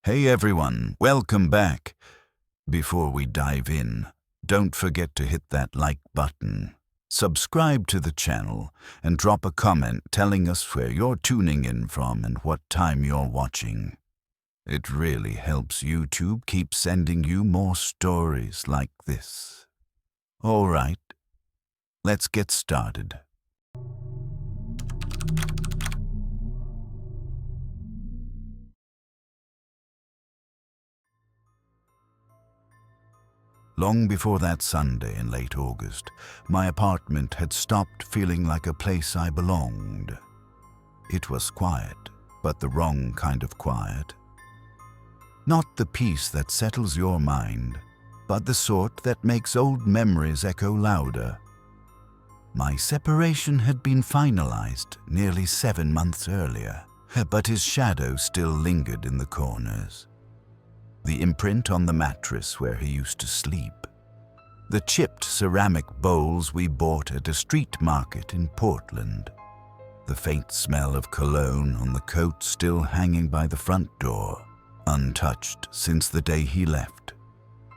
Hey everyone, welcome back. Before we dive in, don't forget to hit that like button, subscribe to the channel, and drop a comment telling us where you're tuning in from and what time you're watching. It really helps YouTube keep sending you more stories like this. Alright, let's get started. Long before that Sunday in late August, my apartment had stopped feeling like a place I belonged. It was quiet, but the wrong kind of quiet. Not the peace that settles your mind, but the sort that makes old memories echo louder. My separation had been finalized nearly 7 months earlier, but his shadow still lingered in the corners. The imprint on the mattress where he used to sleep. The chipped ceramic bowls we bought at a street market in Portland. The faint smell of cologne on the coat still hanging by the front door, untouched since the day he left.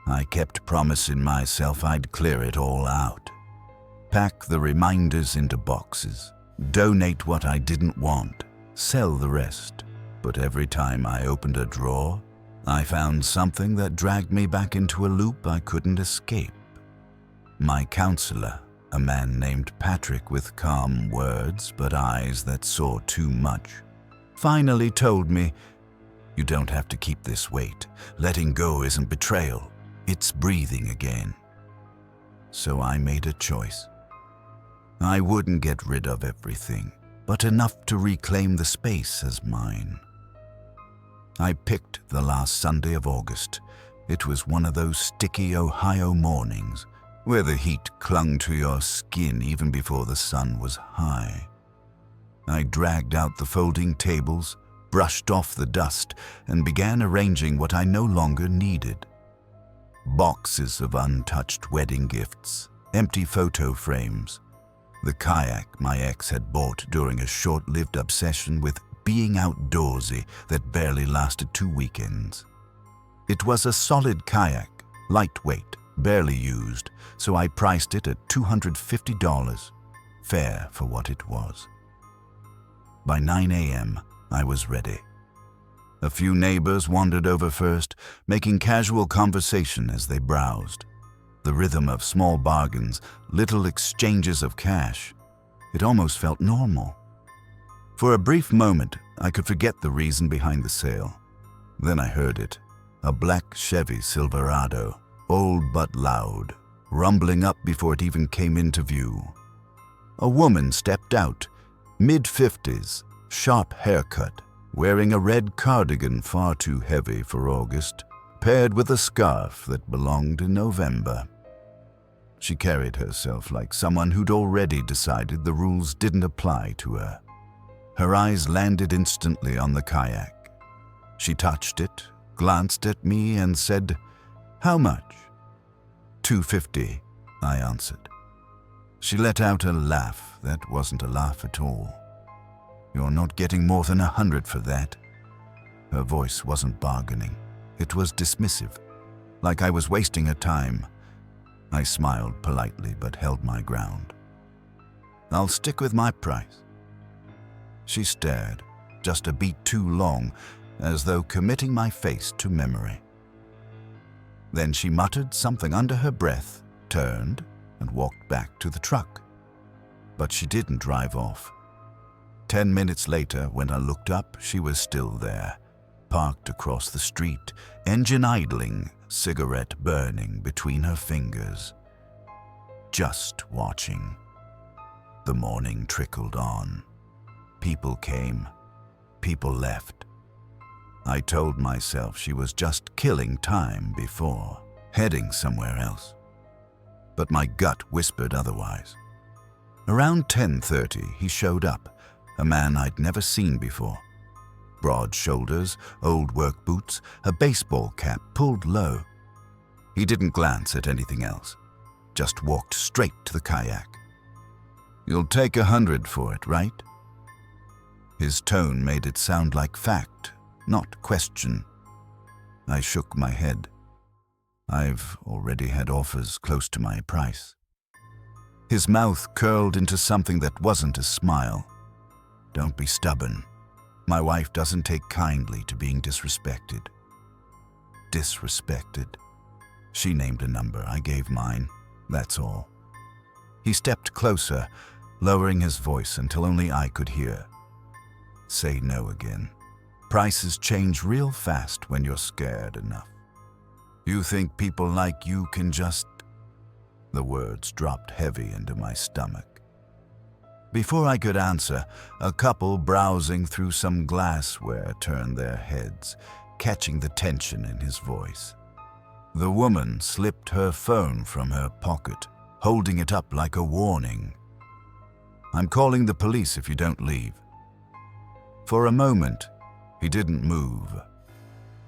I kept promising myself I'd clear it all out. Pack the reminders into boxes, donate what I didn't want, sell the rest. But every time I opened a drawer, I found something that dragged me back into a loop I couldn't escape. My counselor, a man named Patrick with calm words but eyes that saw too much, finally told me, "You don't have to keep this weight. Letting go isn't betrayal. It's breathing again." So I made a choice. I wouldn't get rid of everything, but enough to reclaim the space as mine. I picked the last Sunday of August. It was one of those sticky Ohio mornings where the heat clung to your skin even before the sun was high. I dragged out the folding tables, brushed off the dust, and began arranging what I no longer needed. Boxes of untouched wedding gifts, empty photo frames, the kayak my ex had bought during a short-lived obsession with being outdoorsy that barely lasted 2 weekends. It was a solid kayak, lightweight, barely used, so I priced it at $250, fair for what it was. By 9 a.m., I was ready. A few neighbors wandered over first, making casual conversation as they browsed. The rhythm of small bargains, little exchanges of cash. It almost felt normal. For a brief moment, I could forget the reason behind the sale. Then I heard it, a black Chevy Silverado, old but loud, rumbling up before it even came into view. A woman stepped out, mid-50s, sharp haircut, wearing a red cardigan far too heavy for August, paired with a scarf that belonged in November. She carried herself like someone who'd already decided the rules didn't apply to her. Her eyes landed instantly on the kayak. She touched it, glanced at me, and said, "How much?" $250, I answered. She let out a laugh that wasn't a laugh at all. "You're not getting more than 100 for that." Her voice wasn't bargaining. It was dismissive, like I was wasting her time. I smiled politely but held my ground. "I'll stick with my price." She stared, just a beat too long, as though committing my face to memory. Then she muttered something under her breath, turned, and walked back to the truck. But she didn't drive off. 10 minutes later, when I looked up, she was still there, parked across the street, engine idling, cigarette burning between her fingers. Just watching. The morning trickled on. People came, people left. I told myself she was just killing time before, heading somewhere else. But my gut whispered otherwise. Around 10:30, he showed up, a man I'd never seen before. Broad shoulders, old work boots, a baseball cap pulled low. He didn't glance at anything else, just walked straight to the kayak. "You'll take 100 for it, right?" His tone made it sound like fact, not question. I shook my head. I've already had offers close to my price. His mouth curled into something that wasn't a smile. Don't be stubborn. My wife doesn't take kindly to being disrespected. Disrespected? She named a number, I gave mine. That's all. He stepped closer, lowering his voice until only I could hear. Say no again. Prices change real fast when you're scared enough. You think people like you can just... The words dropped heavy into my stomach. Before I could answer, a couple browsing through some glassware turned their heads, catching the tension in his voice. The woman slipped her phone from her pocket, holding it up like a warning. I'm calling the police if you don't leave. For a moment, he didn't move.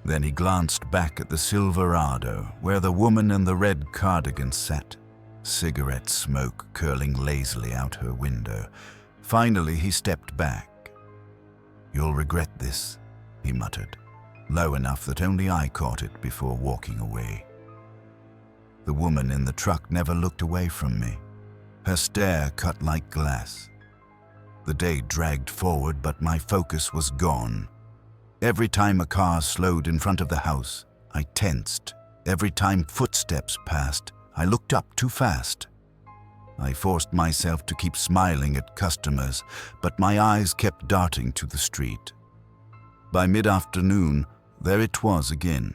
Then he glanced back at the Silverado, where the woman in the red cardigan sat, cigarette smoke curling lazily out her window. Finally, he stepped back. You'll regret this, he muttered, low enough that only I caught it before walking away. The woman in the truck never looked away from me. Her stare cut like glass. The day dragged forward, but my focus was gone. Every time a car slowed in front of the house, I tensed. Every time footsteps passed, I looked up too fast. I forced myself to keep smiling at customers, but my eyes kept darting to the street. By mid-afternoon, there it was again.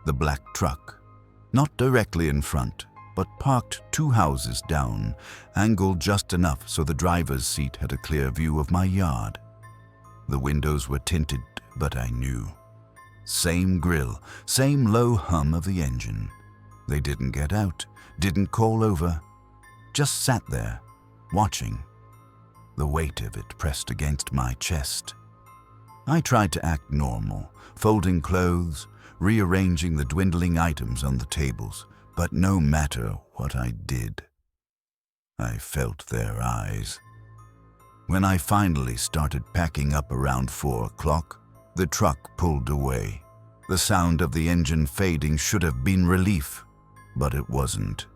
The black truck. Not directly in front, but parked 2 houses down, angled just enough so the driver's seat had a clear view of my yard. The windows were tinted, but I knew. Same grill, same low hum of the engine. They didn't get out, didn't call over, just sat there, watching. The weight of it pressed against my chest. I tried to act normal, folding clothes, rearranging the dwindling items on the tables, but no matter what I did, I felt their eyes. When I finally started packing up around 4 o'clock, the truck pulled away. The sound of the engine fading should have been relief, but it wasn't.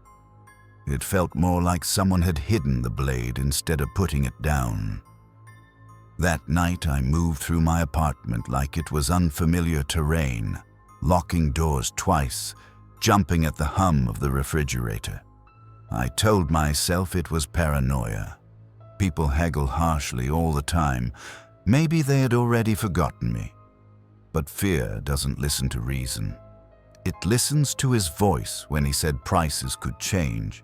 It felt more like someone had hidden the blade instead of putting it down. That night I moved through my apartment like it was unfamiliar terrain, locking doors twice, jumping at the hum of the refrigerator. I told myself it was paranoia. People haggle harshly all the time. Maybe they had already forgotten me. But fear doesn't listen to reason. It listens to his voice when he said prices could change.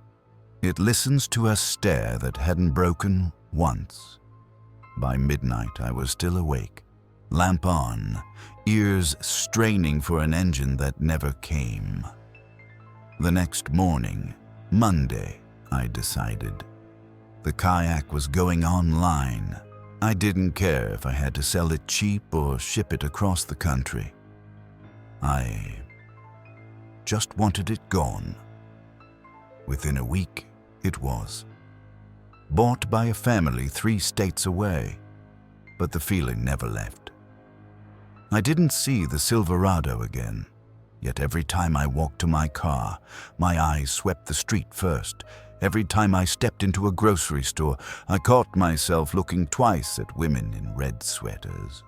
It listens to a stare that hadn't broken once. By midnight, I was still awake, lamp on, ears straining for an engine that never came. The next morning, Monday, I decided. The kayak was going online. I didn't care if I had to sell it cheap or ship it across the country. I just wanted it gone. Within a week, it was. Bought by a family 3 states away, but the feeling never left. I didn't see the Silverado again, yet every time I walked to my car, my eyes swept the street first. Every time I stepped into a grocery store, I caught myself looking twice at women in red sweaters.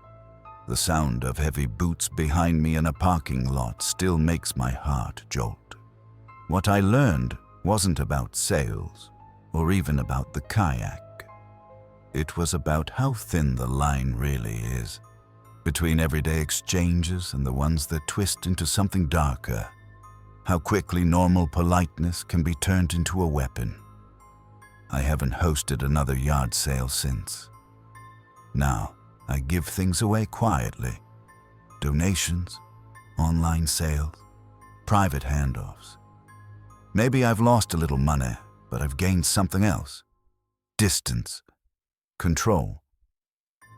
The sound of heavy boots behind me in a parking lot still makes my heart jolt. What I learned wasn't about sales, or even about the kayak. It was about how thin the line really is, between everyday exchanges and the ones that twist into something darker. How quickly normal politeness can be turned into a weapon. I haven't hosted another yard sale since. Now, I give things away quietly. Donations, online sales, private handoffs. Maybe I've lost a little money, but I've gained something else. Distance. Control.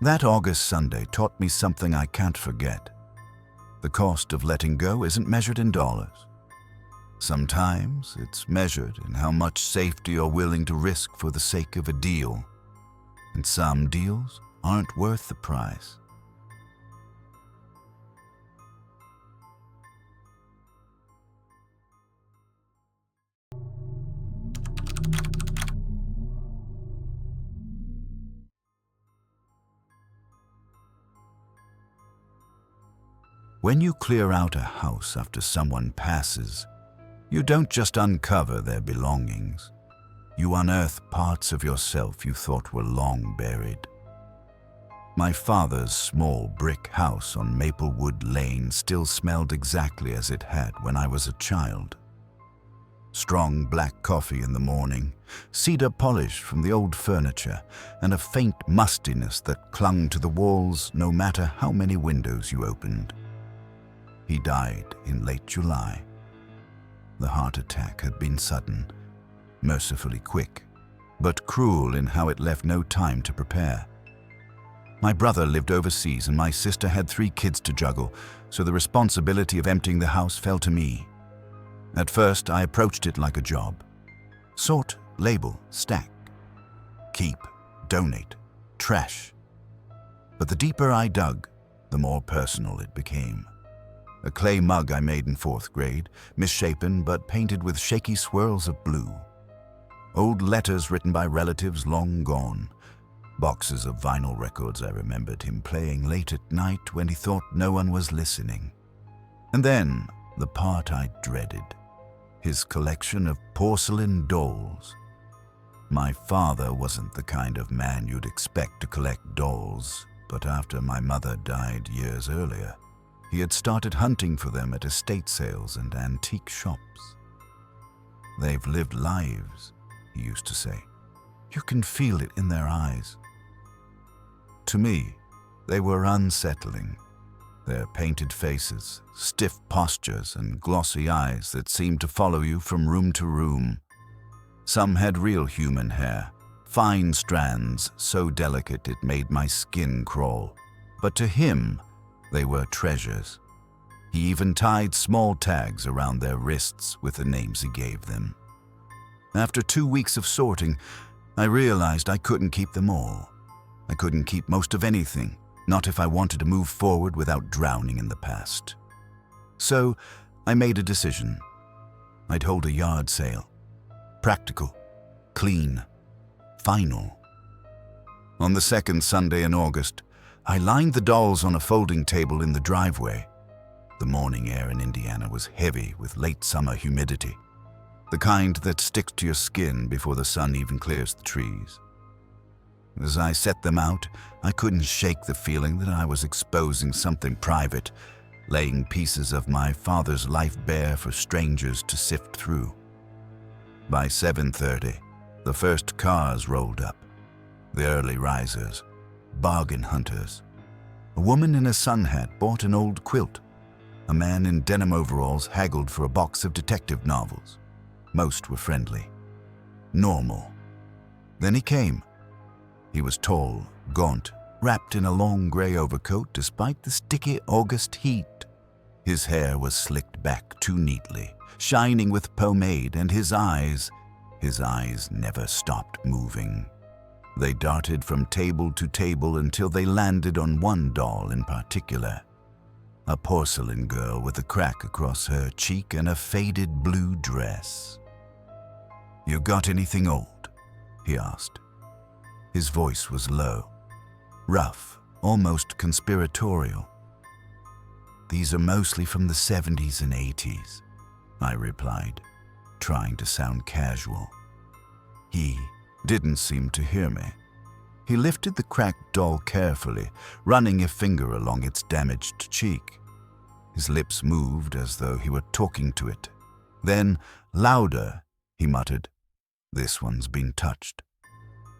That August Sunday taught me something I can't forget. The cost of letting go isn't measured in dollars. Sometimes it's measured in how much safety you're willing to risk for the sake of a deal. And some deals aren't worth the price. When you clear out a house after someone passes, you don't just uncover their belongings. You unearth parts of yourself you thought were long buried. My father's small brick house on Maplewood Lane still smelled exactly as it had when I was a child. Strong black coffee in the morning, cedar polish from the old furniture, and a faint mustiness that clung to the walls no matter how many windows you opened. He died in late July. The heart attack had been sudden, mercifully quick, but cruel in how it left no time to prepare. My brother lived overseas and my sister had 3 kids to juggle, so the responsibility of emptying the house fell to me. At first, I approached it like a job. Sort, label, stack. Keep, donate, trash. But the deeper I dug, the more personal it became. A clay mug I made in 4th grade, misshapen but painted with shaky swirls of blue. Old letters written by relatives long gone. Boxes of vinyl records I remembered him playing late at night when he thought no one was listening. And then, the part I dreaded, his collection of porcelain dolls. My father wasn't the kind of man you'd expect to collect dolls, but after my mother died years earlier, he had started hunting for them at estate sales and antique shops. "They've lived lives," he used to say. "You can feel it in their eyes." To me, they were unsettling. Their painted faces, stiff postures, and glossy eyes that seemed to follow you from room to room. Some had real human hair, fine strands so delicate it made my skin crawl. But to him, they were treasures. He even tied small tags around their wrists with the names he gave them. After 2 weeks of sorting, I realized I couldn't keep them all. I couldn't keep most of anything, not if I wanted to move forward without drowning in the past. So I made a decision. I'd hold a yard sale. Practical, clean, final. On the 2nd Sunday in August, I lined the dolls on a folding table in the driveway. The morning air in Indiana was heavy with late summer humidity, the kind that sticks to your skin before the sun even clears the trees. As I set them out, I couldn't shake the feeling that I was exposing something private, laying pieces of my father's life bare for strangers to sift through. By 7:30, the first cars rolled up. The early risers, bargain hunters. A woman in a sun hat bought an old quilt. A man in denim overalls haggled for a box of detective novels. Most were friendly. Normal. Then he came. He was tall, gaunt, wrapped in a long gray overcoat despite the sticky August heat. His hair was slicked back too neatly, shining with pomade, and his eyes never stopped moving. They darted from table to table until they landed on one doll in particular. A porcelain girl with a crack across her cheek and a faded blue dress. "You got anything old?" he asked. His voice was low, rough, almost conspiratorial. "These are mostly from the 70s and 80s, I replied, trying to sound casual. He didn't seem to hear me. He lifted the cracked doll carefully, running a finger along its damaged cheek. His lips moved as though he were talking to it. Then, louder, he muttered, "This one's been touched."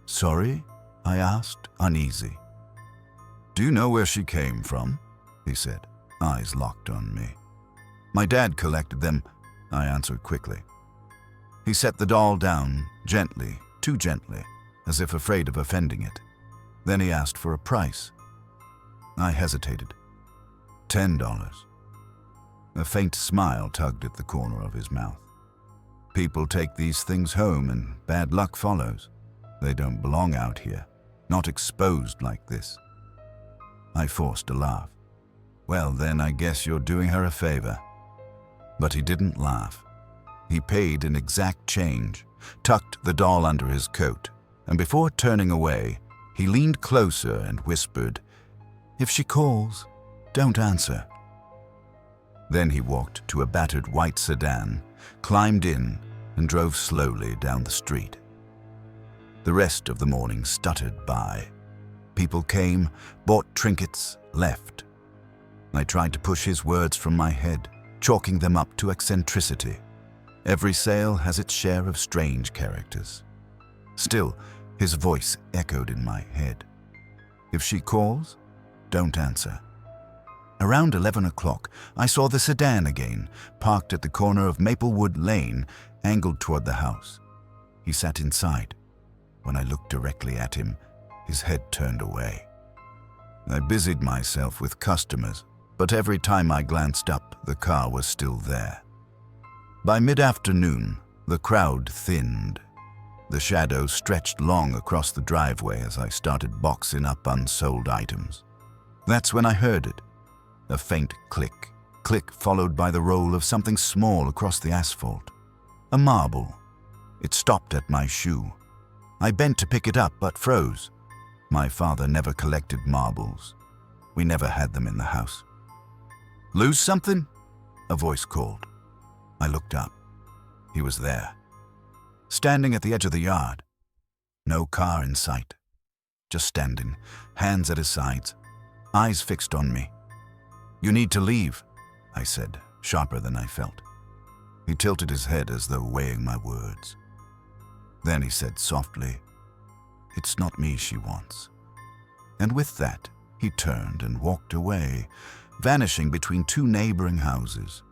"Sorry?" I asked, uneasy. "Do you know where she came from?" he said, eyes locked on me. "My dad collected them," I answered quickly. He set the doll down, gently, too gently, as if afraid of offending it. Then he asked for a price. I hesitated. $10. A faint smile tugged at the corner of his mouth. "People take these things home and bad luck follows. They don't belong out here, not exposed like this." I forced a laugh. "Well, then I guess you're doing her a favor." But he didn't laugh. He paid in exact change, tucked the doll under his coat, and before turning away, he leaned closer and whispered, "If she calls, don't answer." Then he walked to a battered white sedan, climbed in, and drove slowly down the street. The rest of the morning stuttered by. People came, bought trinkets, left. I tried to push his words from my head, chalking them up to eccentricity. Every sale has its share of strange characters. Still, his voice echoed in my head. If she calls, don't answer. Around 11 o'clock, I saw the sedan again, parked at the corner of Maplewood Lane, angled toward the house. He sat inside. When I looked directly at him, his head turned away. I busied myself with customers, but every time I glanced up, the car was still there. By mid-afternoon, the crowd thinned. The shadows stretched long across the driveway as I started boxing up unsold items. That's when I heard it. A faint click, click followed by the roll of something small across the asphalt. A marble. It stopped at my shoe. I bent to pick it up but froze. My father never collected marbles. We never had them in the house. "Lose something?" a voice called. I looked up. He was there, standing at the edge of the yard. No car in sight. Just standing, hands at his sides, eyes fixed on me. "You need to leave," I said, sharper than I felt. He tilted his head as though weighing my words. Then he said softly, "It's not me she wants." And with that, he turned and walked away, vanishing between two neighboring houses.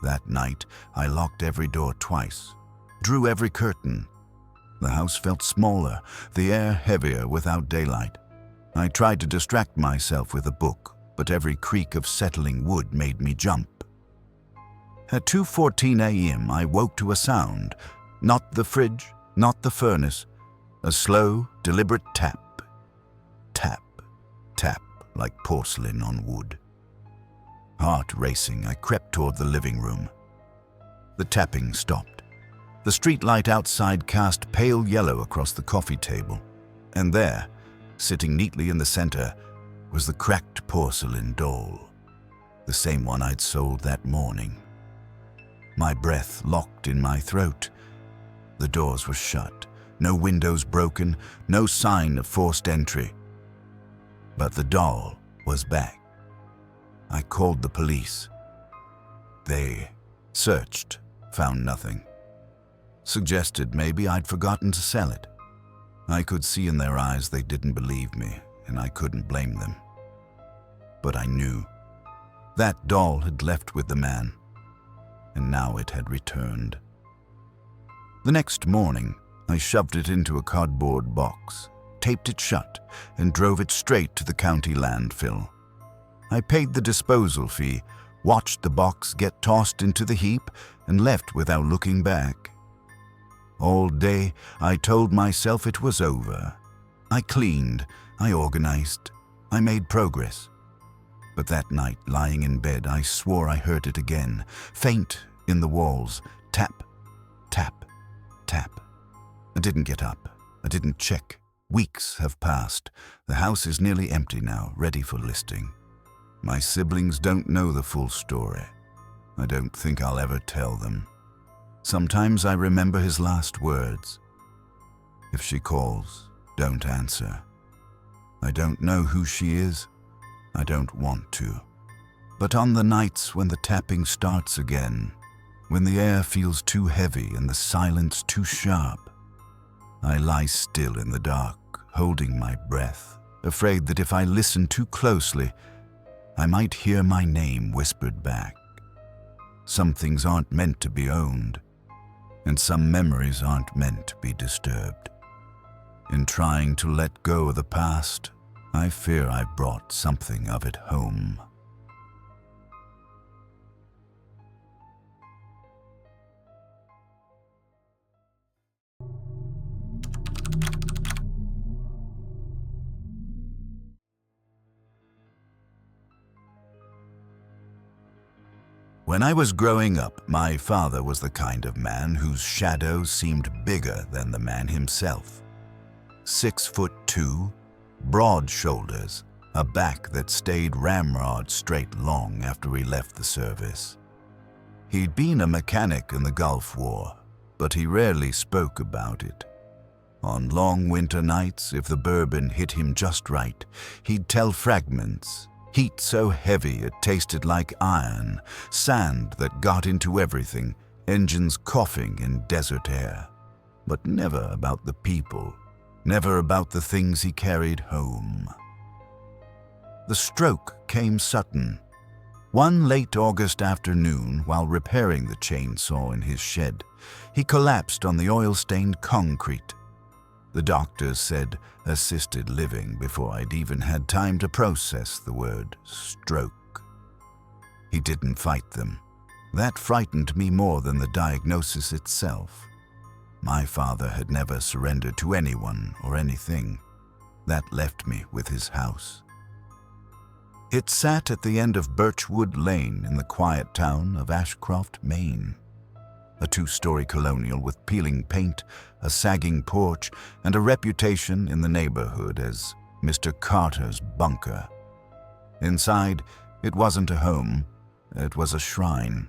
That night, I locked every door twice, drew every curtain. The house felt smaller, the air heavier without daylight. I tried to distract myself with a book, but every creak of settling wood made me jump. At 2:14 a.m., I woke to a sound. Not the fridge, not the furnace. A slow, deliberate tap. Tap, tap, like porcelain on wood. Heart racing, I crept toward the living room. The tapping stopped. The street light outside cast pale yellow across the coffee table. And there, sitting neatly in the center, was the cracked porcelain doll. The same one I'd sold that morning. My breath locked in my throat. The doors were shut, no windows broken, no sign of forced entry. But the doll was back. I called the police. They searched, found nothing. Suggested maybe I'd forgotten to sell it. I could see in their eyes they didn't believe me, and I couldn't blame them. But I knew. That doll had left with the man, and now it had returned. The next morning, I shoved it into a cardboard box, taped it shut, and drove it straight to the county landfill. I paid the disposal fee, watched the box get tossed into the heap, and left without looking back. All day, I told myself it was over. I cleaned, I organized, I made progress. But that night, lying in bed, I swore I heard it again, faint in the walls, tap, tap, tap. I didn't get up. I didn't check. Weeks have passed. The house is nearly empty now, ready for listing. My siblings don't know the full story. I don't think I'll ever tell them. Sometimes I remember his last words. If she calls, don't answer. I don't know who she is. I don't want to. But on the nights when the tapping starts again, when the air feels too heavy and the silence too sharp, I lie still in the dark, holding my breath, afraid that if I listen too closely, I might hear my name whispered back. Some things aren't meant to be owned, and some memories aren't meant to be disturbed. In trying to let go of the past, I fear I brought something of it home. When I was growing up, my father was the kind of man whose shadow seemed bigger than the man himself. 6'2", broad shoulders, a back that stayed ramrod straight long after we left the service. He'd been a mechanic in the Gulf War, but he rarely spoke about it. On long winter nights, if the bourbon hit him just right, he'd tell fragments, heat so heavy it tasted like iron, sand that got into everything, engines coughing in desert air. But never about the people, never about the things he carried home. The stroke came sudden. One late August afternoon, while repairing the chainsaw in his shed, he collapsed on the oil-stained concrete. The doctors said assisted living before I'd even had time to process the word stroke. He didn't fight them. That frightened me more than the diagnosis itself. My father had never surrendered to anyone or anything. That left me with his house. It sat at the end of Birchwood Lane in the quiet town of Ashcroft, Maine. A two-story colonial with peeling paint, a sagging porch, and a reputation in the neighborhood as Mr. Carter's bunker. Inside, it wasn't a home, it was a shrine.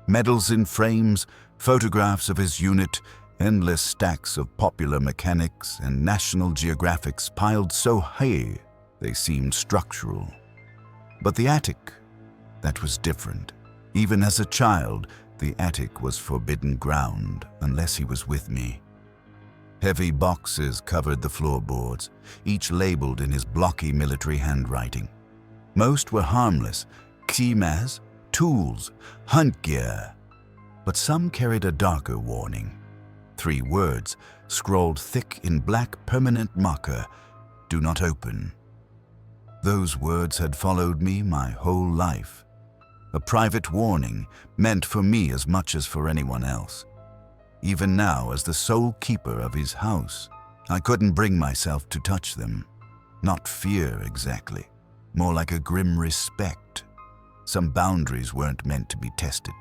Medals in frames, photographs of his unit, endless stacks of Popular Mechanics and National Geographics piled so high they seemed structural. But the attic, that was different. Even as a child, the attic was forbidden ground unless he was with me. Heavy boxes covered the floorboards, each labeled in his blocky military handwriting. Most were harmless, ksimas, tools, hunt gear. But some carried a darker warning. 3 words, scrawled thick in black permanent marker, "Do not open." Those words had followed me my whole life. A private warning meant for me as much as for anyone else. Even now, as the sole keeper of his house, I couldn't bring myself to touch them. Not fear exactly, more like a grim respect. Some boundaries weren't meant to be tested.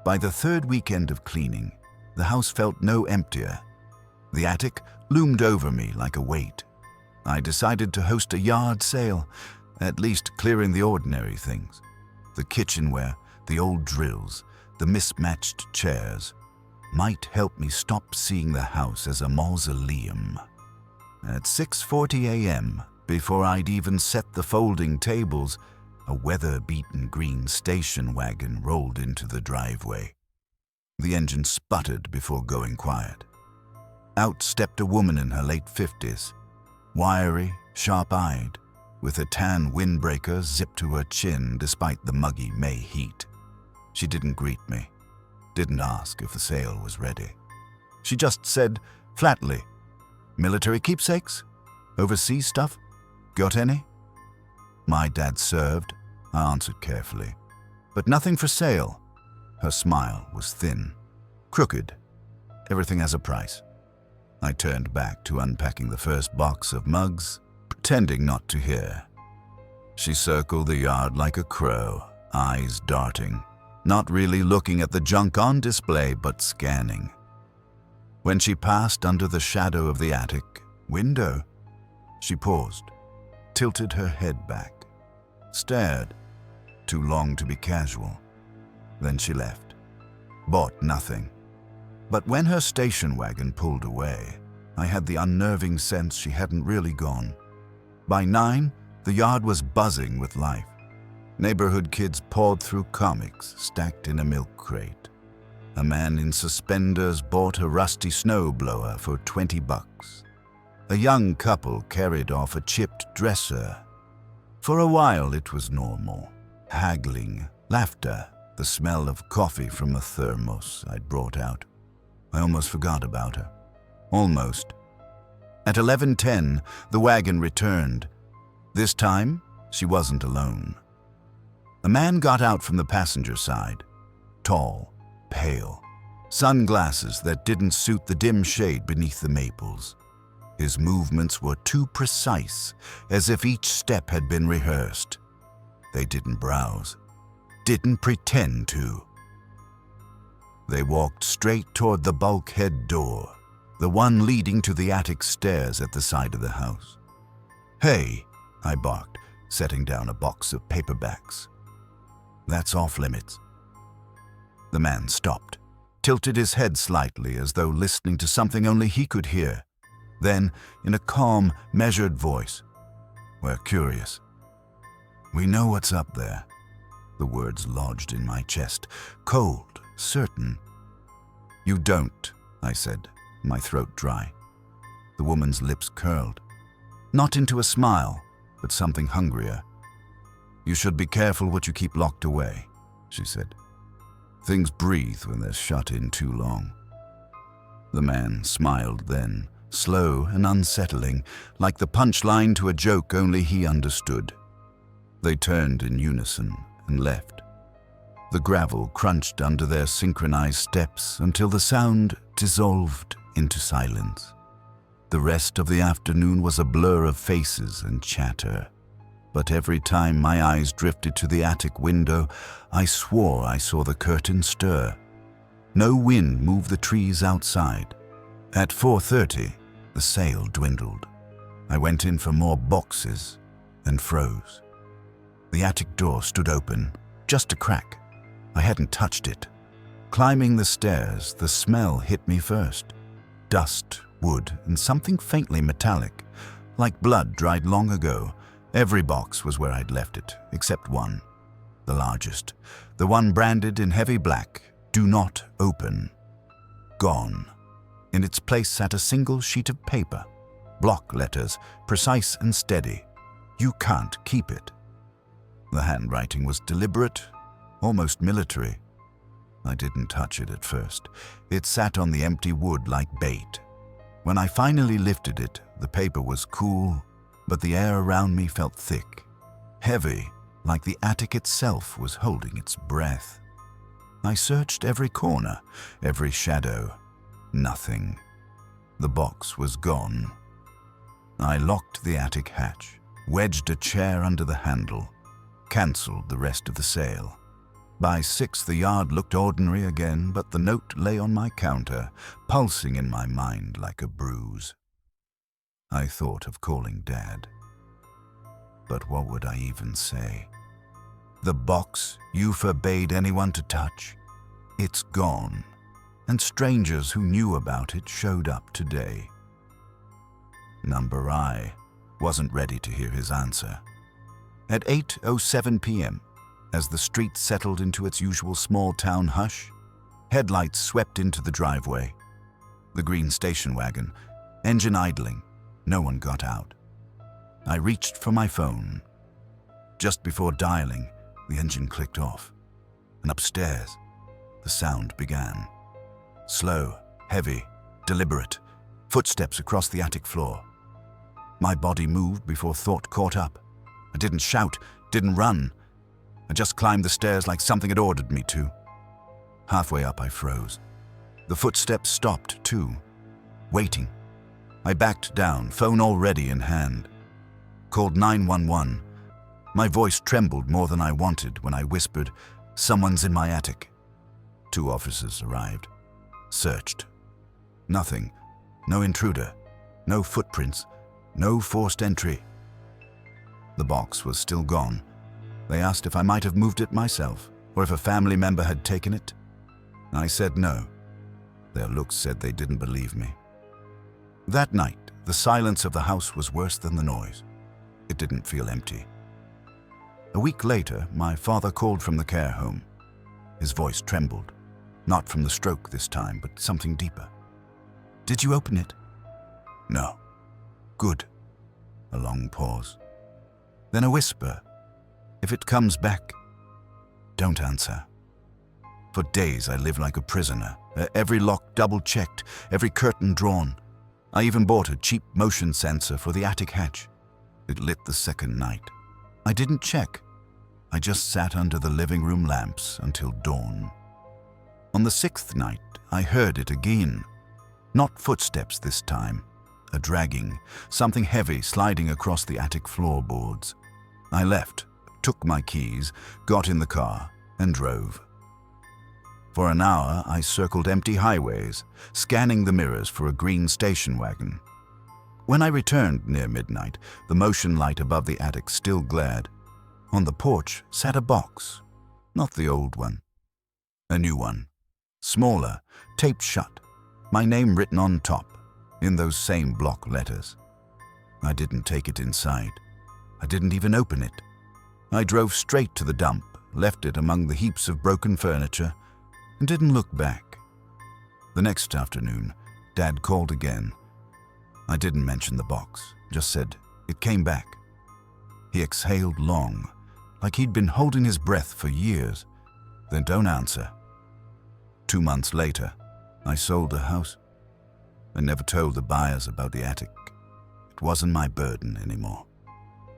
By the 3rd weekend of cleaning, the house felt no emptier. The attic loomed over me like a weight. I decided to host a yard sale, at least clearing the ordinary things. The kitchenware, the old drills, the mismatched chairs might help me stop seeing the house as a mausoleum. At 6:40 a.m., before I'd even set the folding tables, a weather-beaten green station wagon rolled into the driveway. The engine sputtered before going quiet. Out stepped a woman in her late 50s, wiry, sharp-eyed, with a tan windbreaker zipped to her chin despite the muggy May heat. She didn't greet me, didn't ask if the sale was ready. She just said, flatly, "Military keepsakes? Overseas stuff? Got any?" "My dad served," I answered carefully. "But nothing for sale." Her smile was thin, crooked. "Everything has a price." I turned back to unpacking the first box of mugs, pretending not to hear. She circled the yard like a crow, eyes darting, not really looking at the junk on display but scanning. When she passed under the shadow of the attic window, she paused, tilted her head back, stared, too long to be casual. Then she left, bought nothing. But when her station wagon pulled away, I had the unnerving sense she hadn't really gone. By 9, the yard was buzzing with life. Neighborhood kids pawed through comics stacked in a milk crate. A man in suspenders bought a rusty snowblower for $20. A young couple carried off a chipped dresser. For a while it was normal. Haggling, laughter, the smell of coffee from a thermos I'd brought out. I almost forgot about her. Almost. At 11:10, the wagon returned. This time, she wasn't alone. A man got out from the passenger side. Tall, pale, sunglasses that didn't suit the dim shade beneath the maples. His movements were too precise, as if each step had been rehearsed. They didn't browse, didn't pretend to. They walked straight toward the bulkhead door, the one leading to the attic stairs at the side of the house. "Hey," I barked, setting down a box of paperbacks. "That's off limits." The man stopped, tilted his head slightly as though listening to something only he could hear. Then, in a calm, measured voice, "We're curious. We know what's up there." The words lodged in my chest, cold, certain. "You don't," I said, my throat dry. The woman's lips curled, not into a smile, but something hungrier. "You should be careful what you keep locked away," she said. "Things breathe when they're shut in too long." The man smiled then, slow and unsettling, like the punchline to a joke only he understood. They turned in unison and left. The gravel crunched under their synchronized steps until the sound dissolved into silence. The rest of the afternoon was a blur of faces and chatter. But every time my eyes drifted to the attic window, I swore I saw the curtain stir. No wind moved the trees outside. At 4:30, the sale dwindled. I went in for more boxes and froze. The attic door stood open, just a crack. I hadn't touched it. Climbing the stairs, the smell hit me first. Dust, wood, and something faintly metallic, like blood dried long ago. Every box was where I'd left it, except one. The largest. The one branded in heavy black, "Do not open." Gone. In its place sat a single sheet of paper. Block letters, precise and steady. "You can't keep it." The handwriting was deliberate, almost military. I didn't touch it at first. It sat on the empty wood like bait. When I finally lifted it, the paper was cool, but the air around me felt thick, heavy, like the attic itself was holding its breath. I searched every corner, every shadow. Nothing. The box was gone. I locked the attic hatch, wedged a chair under the handle, cancelled the rest of the sale. By 6, the yard looked ordinary again, but the note lay on my counter, pulsing in my mind like a bruise. I thought of calling Dad. But what would I even say? The box you forbade anyone to touch? It's gone, and strangers who knew about it showed up today. Number I wasn't ready to hear his answer. At 8:07 p.m., as the street settled into its usual small-town hush, headlights swept into the driveway. The green station wagon, engine idling, no one got out. I reached for my phone. Just before dialing, the engine clicked off, and upstairs, the sound began. Slow, heavy, deliberate, footsteps across the attic floor. My body moved before thought caught up. I didn't shout, didn't run. I just climbed the stairs like something had ordered me to. Halfway up, I froze. The footsteps stopped, too, waiting. I backed down, phone already in hand. Called 911. My voice trembled more than I wanted when I whispered, "Someone's in my attic." 2 officers arrived. Searched. Nothing. No intruder. No footprints. No forced entry. The box was still gone. They asked if I might have moved it myself, or if a family member had taken it. I said no. Their looks said they didn't believe me. That night, the silence of the house was worse than the noise. It didn't feel empty. A week later, my father called from the care home. His voice trembled, not from the stroke this time, but something deeper. "Did you open it?" "No." "Good." A long pause. Then a whisper. "If it comes back, don't answer." For days I lived like a prisoner, every lock double-checked, every curtain drawn. I even bought a cheap motion sensor for the attic hatch. It lit the second night. I didn't check. I just sat under the living room lamps until dawn. On the 6th night, I heard it again. Not footsteps this time. A dragging, something heavy sliding across the attic floorboards. I left, took my keys, got in the car, and drove. For an hour, I circled empty highways, scanning the mirrors for a green station wagon. When I returned near midnight, the motion light above the attic still glared. On the porch sat a box, not the old one. A new one, smaller, taped shut, my name written on top, in those same block letters. I didn't take it inside. I didn't even open it. I drove straight to the dump, left it among the heaps of broken furniture, and didn't look back. The next afternoon, Dad called again. I didn't mention the box, just said it came back. He exhaled long, like he'd been holding his breath for years, then don't answer. 2 months later, I sold the house. I never told the buyers about the attic. It wasn't my burden anymore.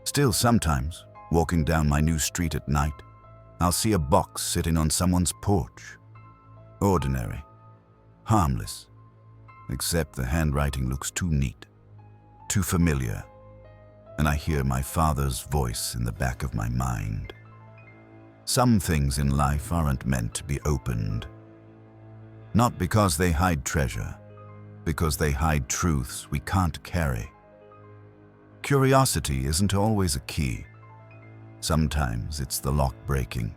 Still, sometimes, walking down my new street at night, I'll see a box sitting on someone's porch. Ordinary, harmless, except the handwriting looks too neat, too familiar, and I hear my father's voice in the back of my mind. Some things in life aren't meant to be opened. Not because they hide treasure, because they hide truths we can't carry. Curiosity isn't always a key. Sometimes it's the lock breaking.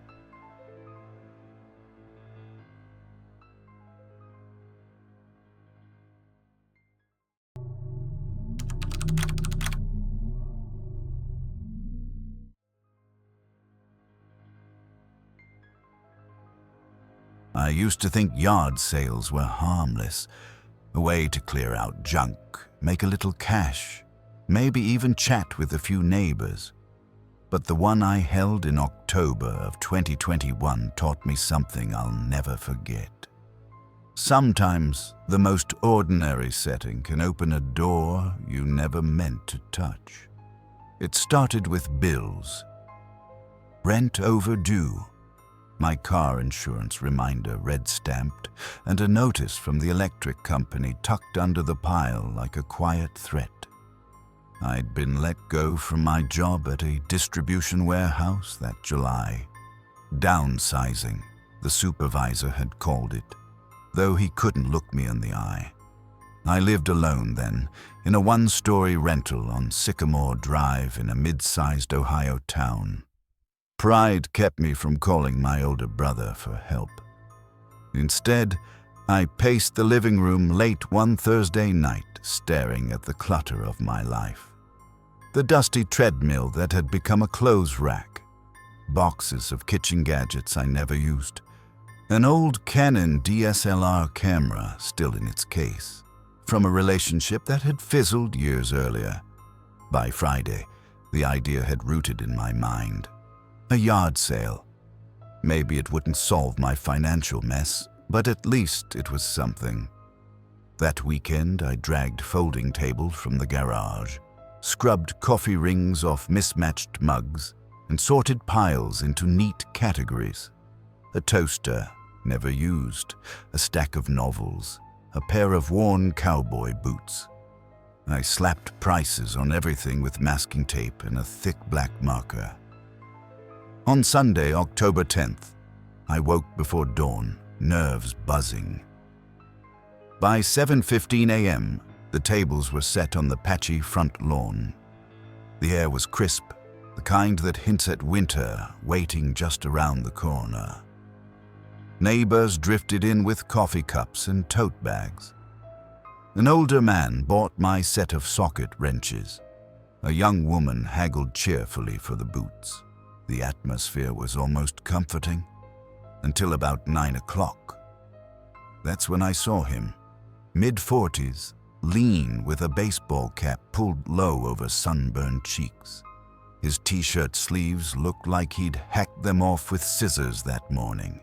I used to think yard sales were harmless, a way to clear out junk, make a little cash, maybe even chat with a few neighbors. But the one I held in October of 2021 taught me something I'll never forget. Sometimes the most ordinary setting can open a door you never meant to touch. It started with bills. Rent overdue. My car insurance reminder red-stamped, and a notice from the electric company tucked under the pile like a quiet threat. I'd been let go from my job at a distribution warehouse that July. Downsizing, the supervisor had called it, though he couldn't look me in the eye. I lived alone then, in a one-story rental on Sycamore Drive in a mid-sized Ohio town. Pride kept me from calling my older brother for help. Instead, I paced the living room late one Thursday night, staring at the clutter of my life. The dusty treadmill that had become a clothes rack, boxes of kitchen gadgets I never used, an old Canon DSLR camera still in its case, from a relationship that had fizzled years earlier. By Friday, the idea had rooted in my mind. A yard sale. Maybe it wouldn't solve my financial mess, but at least it was something. That weekend, I dragged folding tables from the garage, scrubbed coffee rings off mismatched mugs, and sorted piles into neat categories. A toaster, never used, a stack of novels, a pair of worn cowboy boots. I slapped prices on everything with masking tape and a thick black marker. On Sunday, October 10th, I woke before dawn, nerves buzzing. By 7:15 a.m., the tables were set on the patchy front lawn. The air was crisp, the kind that hints at winter waiting just around the corner. Neighbors drifted in with coffee cups and tote bags. An older man bought my set of socket wrenches. A young woman haggled cheerfully for the boots. The atmosphere was almost comforting, until about 9 o'clock. That's when I saw him, mid-40s, lean with a baseball cap pulled low over sunburned cheeks. His t-shirt sleeves looked like he'd hacked them off with scissors that morning.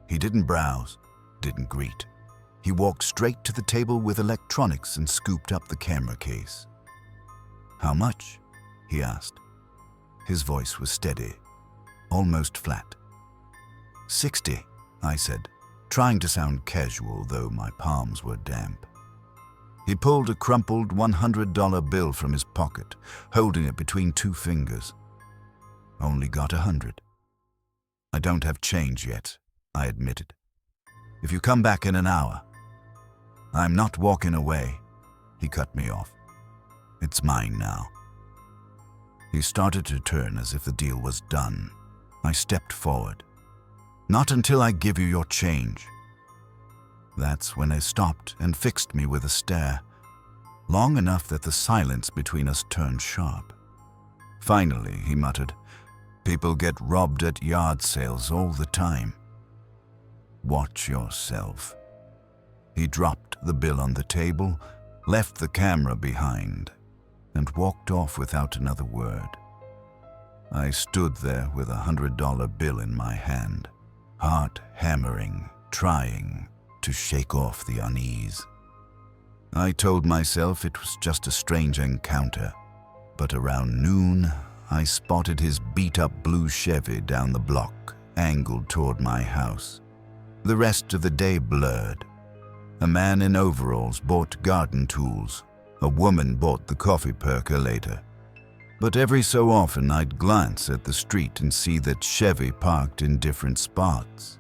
He didn't browse, didn't greet. He walked straight to the table with electronics and scooped up the camera case. "How much?" he asked. His voice was steady, almost flat. "60, I said, trying to sound casual, though my palms were damp. He pulled a crumpled $100 bill from his pocket, holding it between two fingers. "Only got 100. "I don't have change yet," I admitted. "If you come back in an hour." "I'm not walking away," he cut me off. It's mine now." He started to turn as if the deal was done. I stepped forward. "Not until I give you your change." That's when he stopped and fixed me with a stare, long enough that the silence between us turned sharp. Finally, he muttered, "People get robbed at yard sales all the time. Watch yourself." He dropped the bill on the table, left the camera behind, and walked off without another word. I stood there with $100 bill in my hand, heart hammering, trying to shake off the unease. I told myself it was just a strange encounter, but around noon, I spotted his beat-up blue Chevy down the block, angled toward my house. The rest of the day blurred. A man in overalls bought garden tools. A woman bought the coffee percolator. But every so often I'd glance at the street and see that Chevy parked in different spots.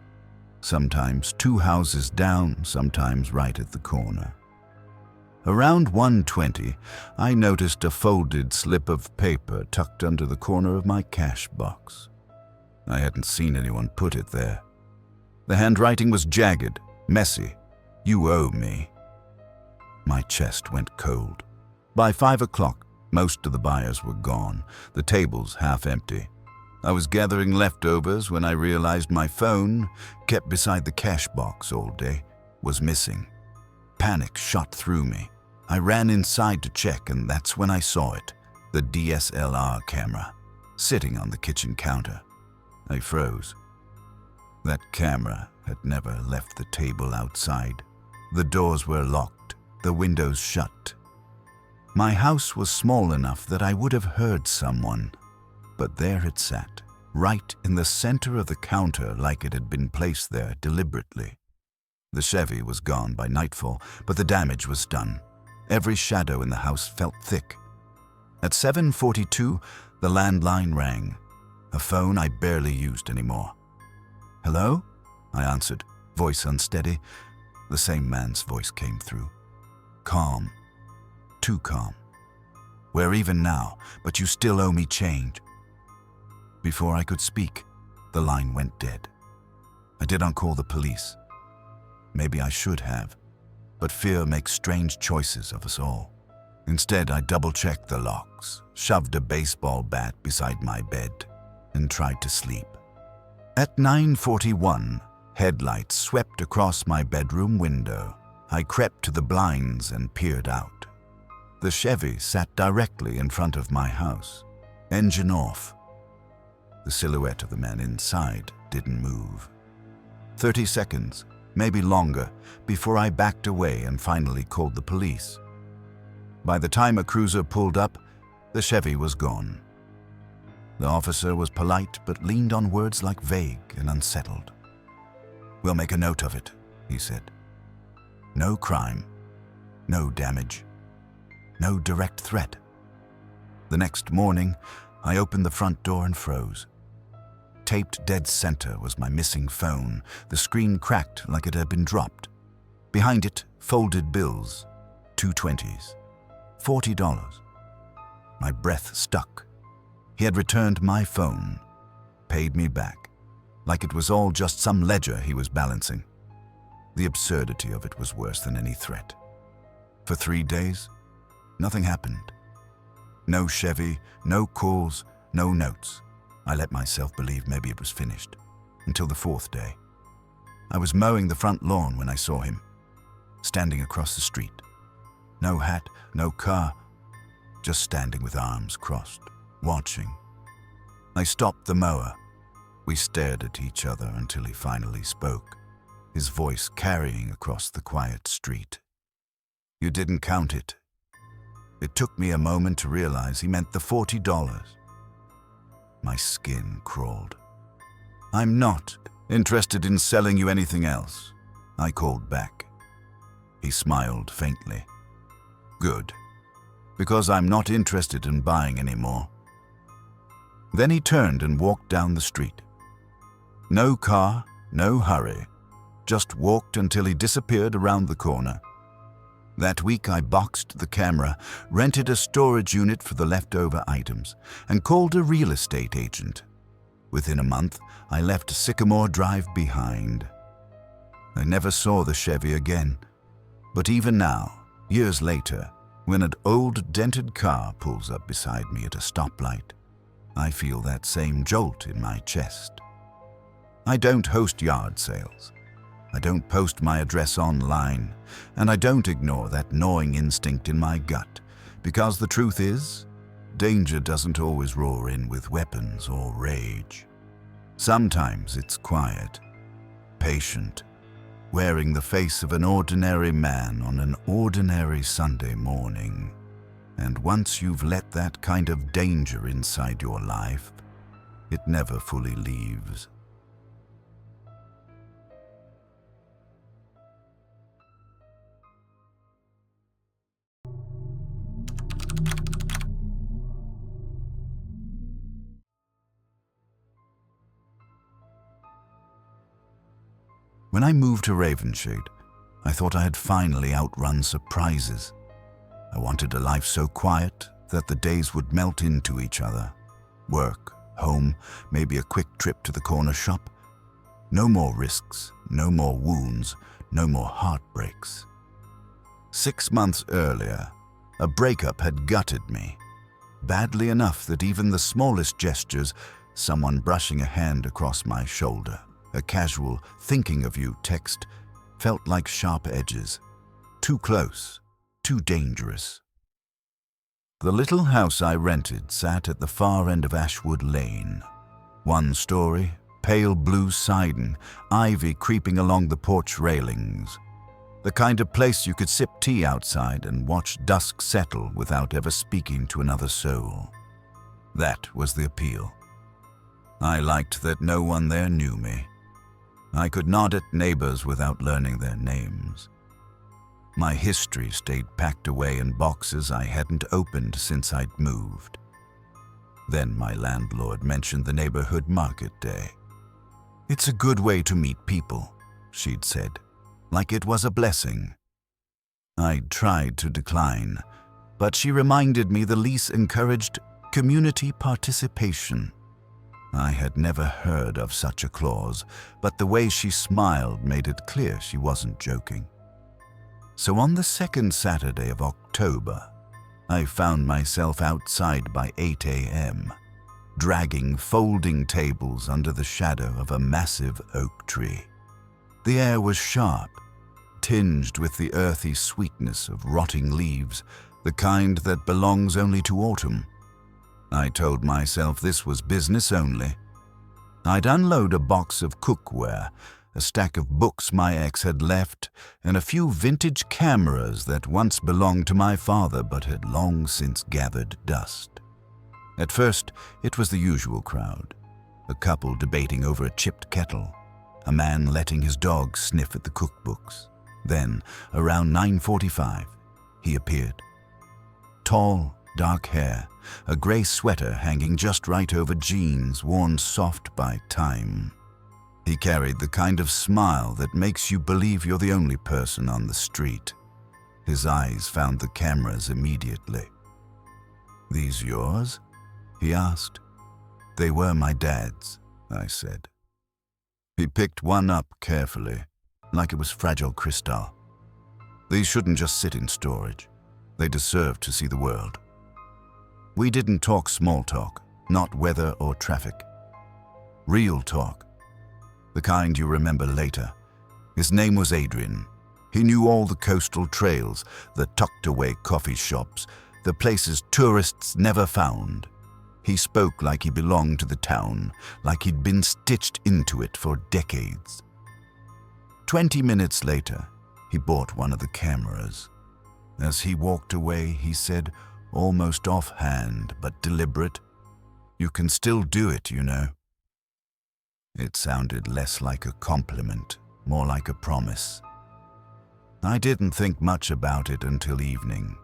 Sometimes 2 houses down, sometimes right at the corner. Around 1:20, I noticed a folded slip of paper tucked under the corner of my cash box. I hadn't seen anyone put it there. The handwriting was jagged, messy. "You owe me." My chest went cold. By 5 o'clock, most of the buyers were gone, the tables half empty. I was gathering leftovers when I realized my phone, kept beside the cash box all day, was missing. Panic shot through me. I ran inside to check, and that's when I saw it, the DSLR camera, sitting on the kitchen counter. I froze. That camera had never left the table outside. The doors were locked, the windows shut. My house was small enough that I would have heard someone, but there it sat, right in the center of the counter like it had been placed there deliberately. The Chevy was gone by nightfall, but the damage was done. Every shadow in the house felt thick. At 7:42, the landline rang, a phone I barely used anymore. "Hello?" I answered, voice unsteady. The same man's voice came through. Calm. Too calm. "We're even now, but you still owe me change." Before I could speak, the line went dead. I didn't call the police. Maybe I should have, but fear makes strange choices of us all. Instead, I double-checked the locks, shoved a baseball bat beside my bed, and tried to sleep. At 9:41, headlights swept across my bedroom window. I crept to the blinds and peered out. The Chevy sat directly in front of my house, engine off. The silhouette of the man inside didn't move. 30 seconds, maybe longer, before I backed away and finally called the police. By the time a cruiser pulled up, the Chevy was gone. The officer was polite but leaned on words like vague and unsettled. "We'll make a note of it," he said. "No crime, no damage, no direct threat." The next morning, I opened the front door and froze. Taped dead center was my missing phone, the screen cracked like it had been dropped. Behind it, folded bills, 2 20s, $40. My breath stuck. He had returned my phone, paid me back, like it was all just some ledger he was balancing. The absurdity of it was worse than any threat. For 3 days, nothing happened. No Chevy, no calls, no notes. I let myself believe maybe it was finished, until the 4th day. I was mowing the front lawn when I saw him, standing across the street. No hat, no car, just standing with arms crossed, watching. I stopped the mower. We stared at each other until he finally spoke, his voice carrying across the quiet street. "You didn't count it." It took me a moment to realize he meant the $40. My skin crawled. "I'm not interested in selling you anything else," I called back. He smiled faintly. "Good, because I'm not interested in buying anymore." Then he turned and walked down the street. No car, no hurry, just walked until he disappeared around the corner. That week I boxed the camera, rented a storage unit for the leftover items, and called a real estate agent. Within a month, I left Sycamore Drive behind. I never saw the Chevy again, but even now, years later, when an old dented car pulls up beside me at a stoplight, I feel that same jolt in my chest. I don't host yard sales. I don't post my address online, and I don't ignore that gnawing instinct in my gut, because the truth is, danger doesn't always roar in with weapons or rage. Sometimes it's quiet, patient, wearing the face of an ordinary man on an ordinary Sunday morning. And once you've let that kind of danger inside your life, it never fully leaves. When I moved to Ravenshade, I thought I had finally outrun surprises. I wanted a life so quiet that the days would melt into each other. Work, home, maybe a quick trip to the corner shop. No more risks, no more wounds, no more heartbreaks. 6 months earlier, a breakup had gutted me, badly enough that even the smallest gestures, someone brushing a hand across my shoulder, a casual "thinking of you" text, felt like sharp edges. Too close, too dangerous. The little house I rented sat at the far end of Ashwood Lane. One story, pale blue siding, ivy creeping along the porch railings. The kind of place you could sip tea outside and watch dusk settle without ever speaking to another soul. That was the appeal. I liked that no one there knew me. I could nod at neighbors without learning their names. My history stayed packed away in boxes I hadn't opened since I'd moved. Then my landlord mentioned the neighborhood market day. "It's a good way to meet people," she'd said, like it was a blessing. I'd tried to decline, but she reminded me the lease encouraged community participation. I had never heard of such a clause, but the way she smiled made it clear she wasn't joking. So on the second Saturday of October, I found myself outside by 8 a.m., dragging folding tables under the shadow of a massive oak tree. The air was sharp, tinged with the earthy sweetness of rotting leaves, the kind that belongs only to autumn. I told myself this was business only. I'd unload a box of cookware, a stack of books my ex had left, and a few vintage cameras that once belonged to my father but had long since gathered dust. At first, it was the usual crowd, a couple debating over a chipped kettle, a man letting his dog sniff at the cookbooks. Then, around 9:45, he appeared. Tall, dark hair, a grey sweater hanging just right over jeans worn soft by time. He carried the kind of smile that makes you believe you're the only person on the street. His eyes found the cameras immediately. "These yours?" he asked. "They were my dad's," I said. He picked one up carefully, like it was fragile crystal. "These shouldn't just sit in storage. They deserve to see the world." We didn't talk small talk, not weather or traffic. Real talk. The kind you remember later. His name was Adrian. He knew all the coastal trails, the tucked-away coffee shops, the places tourists never found. He spoke like he belonged to the town, like he'd been stitched into it for decades. 20 minutes later, he bought one of the cameras. As he walked away, he said, almost offhand but deliberate, "You can still do it, you know." It sounded less like a compliment, more like a promise. I didn't think much about it until evening.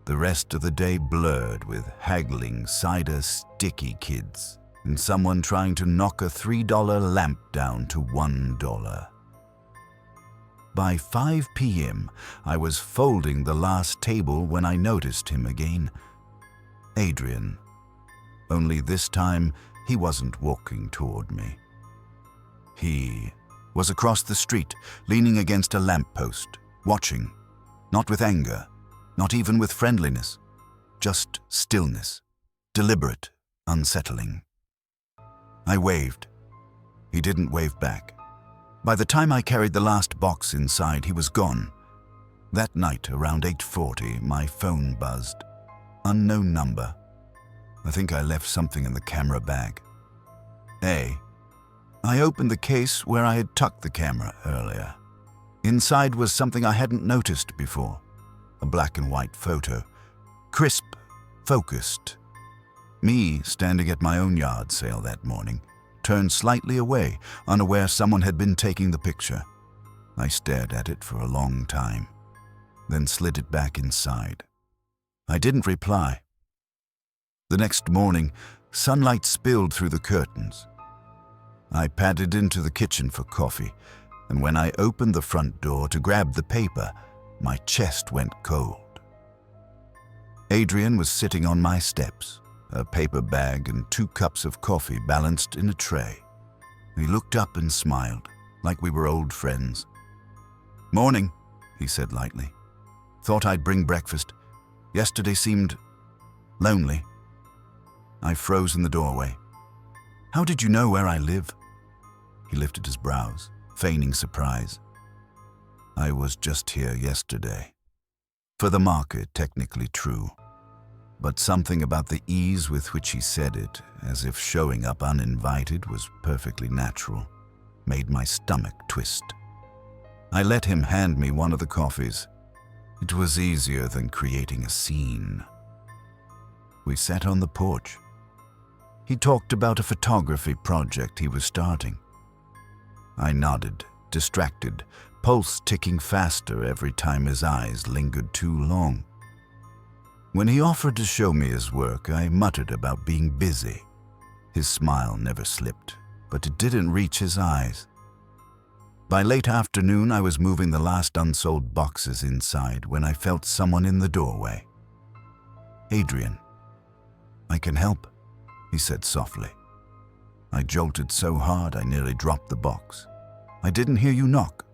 The rest of the day blurred with haggling cider sticky kids and someone trying to knock a $3 lamp down to $1. By 5 p.m., I was folding the last table when I noticed him again. Adrian. Only this time, he wasn't walking toward me. He was across the street, leaning against a lamppost, watching, not with anger, not even with friendliness, just stillness, deliberate, unsettling. I waved. He didn't wave back. By the time I carried the last box inside, he was gone. That night, around 8:40, my phone buzzed. Unknown number. I think I left something in the camera bag. I opened the case where I had tucked the camera earlier. Inside was something I hadn't noticed before. A black and white photo. Crisp, focused. Me, standing at my own yard sale that morning, turned slightly away, unaware someone had been taking the picture. I stared at it for a long time, then slid it back inside. I didn't reply. The next morning, sunlight spilled through the curtains. I padded into the kitchen for coffee, and when I opened the front door to grab the paper, my chest went cold. Adrian was sitting on my steps, a paper bag and 2 cups of coffee balanced in a tray. He looked up and smiled, like we were old friends. "Morning," he said lightly. "Thought I'd bring breakfast. Yesterday seemed lonely." I froze in the doorway. "How did you know where I live?" He lifted his brows, feigning surprise. "I was just here yesterday." For the market, technically true. But something about the ease with which he said it, as if showing up uninvited was perfectly natural, made my stomach twist. I let him hand me one of the coffees. It was easier than creating a scene. We sat on the porch. He talked about a photography project he was starting. I nodded, distracted, pulse ticking faster every time his eyes lingered too long. When he offered to show me his work, I muttered about being busy. His smile never slipped, but it didn't reach his eyes. By late afternoon, I was moving the last unsold boxes inside when I felt someone in the doorway. "Adrian." "I can help," he said softly. I jolted so hard I nearly dropped the box. "I didn't hear you knock."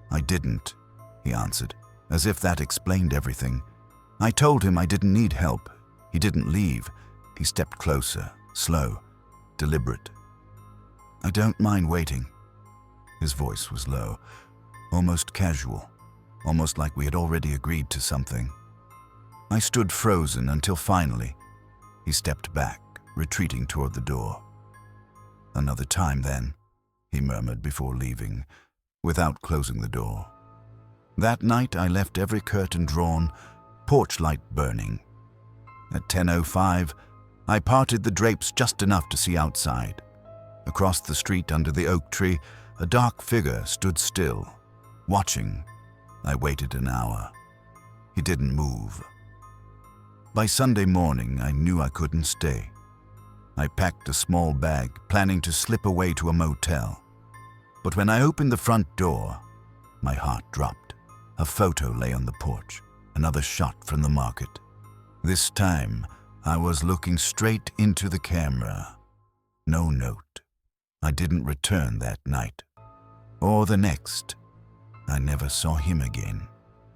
"I didn't," he answered, as if that explained everything. I told him I didn't need help. He didn't leave. He stepped closer, slow, deliberate. "I don't mind waiting." His voice was low, almost casual, almost like we had already agreed to something. I stood frozen until finally, he stepped back, retreating toward the door. "Another time then," he murmured before leaving, without closing the door. That night I left every curtain drawn, porch light burning. At 10:05, I parted the drapes just enough to see outside. Across the street under the oak tree, a dark figure stood still, watching. I waited an hour. He didn't move. By Sunday morning, I knew I couldn't stay. I packed a small bag, planning to slip away to a motel. But when I opened the front door, my heart dropped. A photo lay on the porch. Another shot from the market. This time, I was looking straight into the camera. No note. I didn't return that night. Or the next. I never saw him again.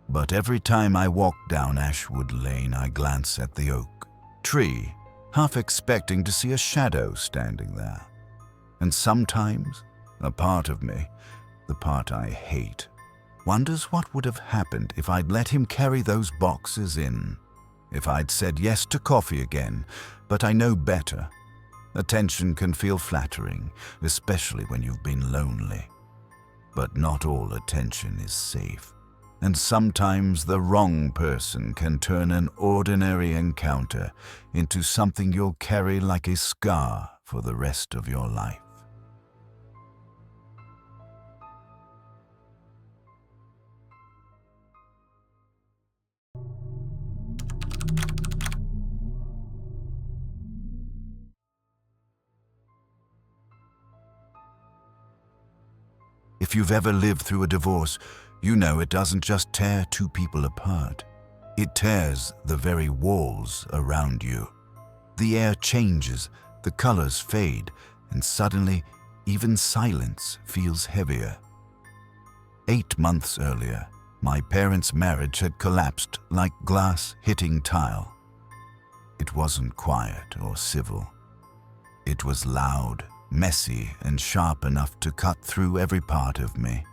But every time I walked down Ashwood Lane, I glanced at the oak tree, half expecting to see a shadow standing there. And sometimes, a part of me, the part I hate, wonders what would have happened if I'd let him carry those boxes in. If I'd said yes to coffee again, but I know better. Attention can feel flattering, especially when you've been lonely. But not all attention is safe. And sometimes the wrong person can turn an ordinary encounter into something you'll carry like a scar for the rest of your life. If you've ever lived through a divorce, You know, it doesn't just tear two people apart. It tears the very walls around you. The air changes, the colors fade, and suddenly, even silence feels heavier. 8 months earlier, my parents' marriage had collapsed like glass hitting tile. It wasn't quiet or civil. It was loud, messy, and sharp enough to cut through every part of me.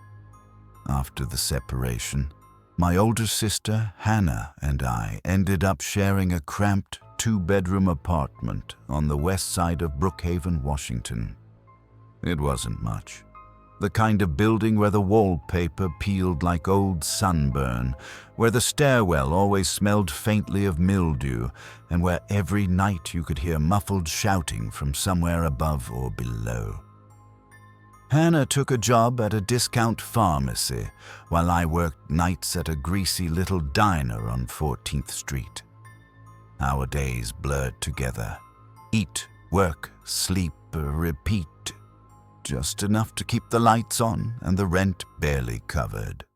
After the separation, my older sister, Hannah, and I ended up sharing a cramped 2-bedroom apartment on the west side of Brookhaven, Washington. It wasn't much. The kind of building where the wallpaper peeled like old sunburn, where the stairwell always smelled faintly of mildew, and where every night you could hear muffled shouting from somewhere above or below. Hannah took a job at a discount pharmacy, while I worked nights at a greasy little diner on 14th Street. Our days blurred together. Eat, work, sleep, repeat. Just enough to keep the lights on and the rent barely covered.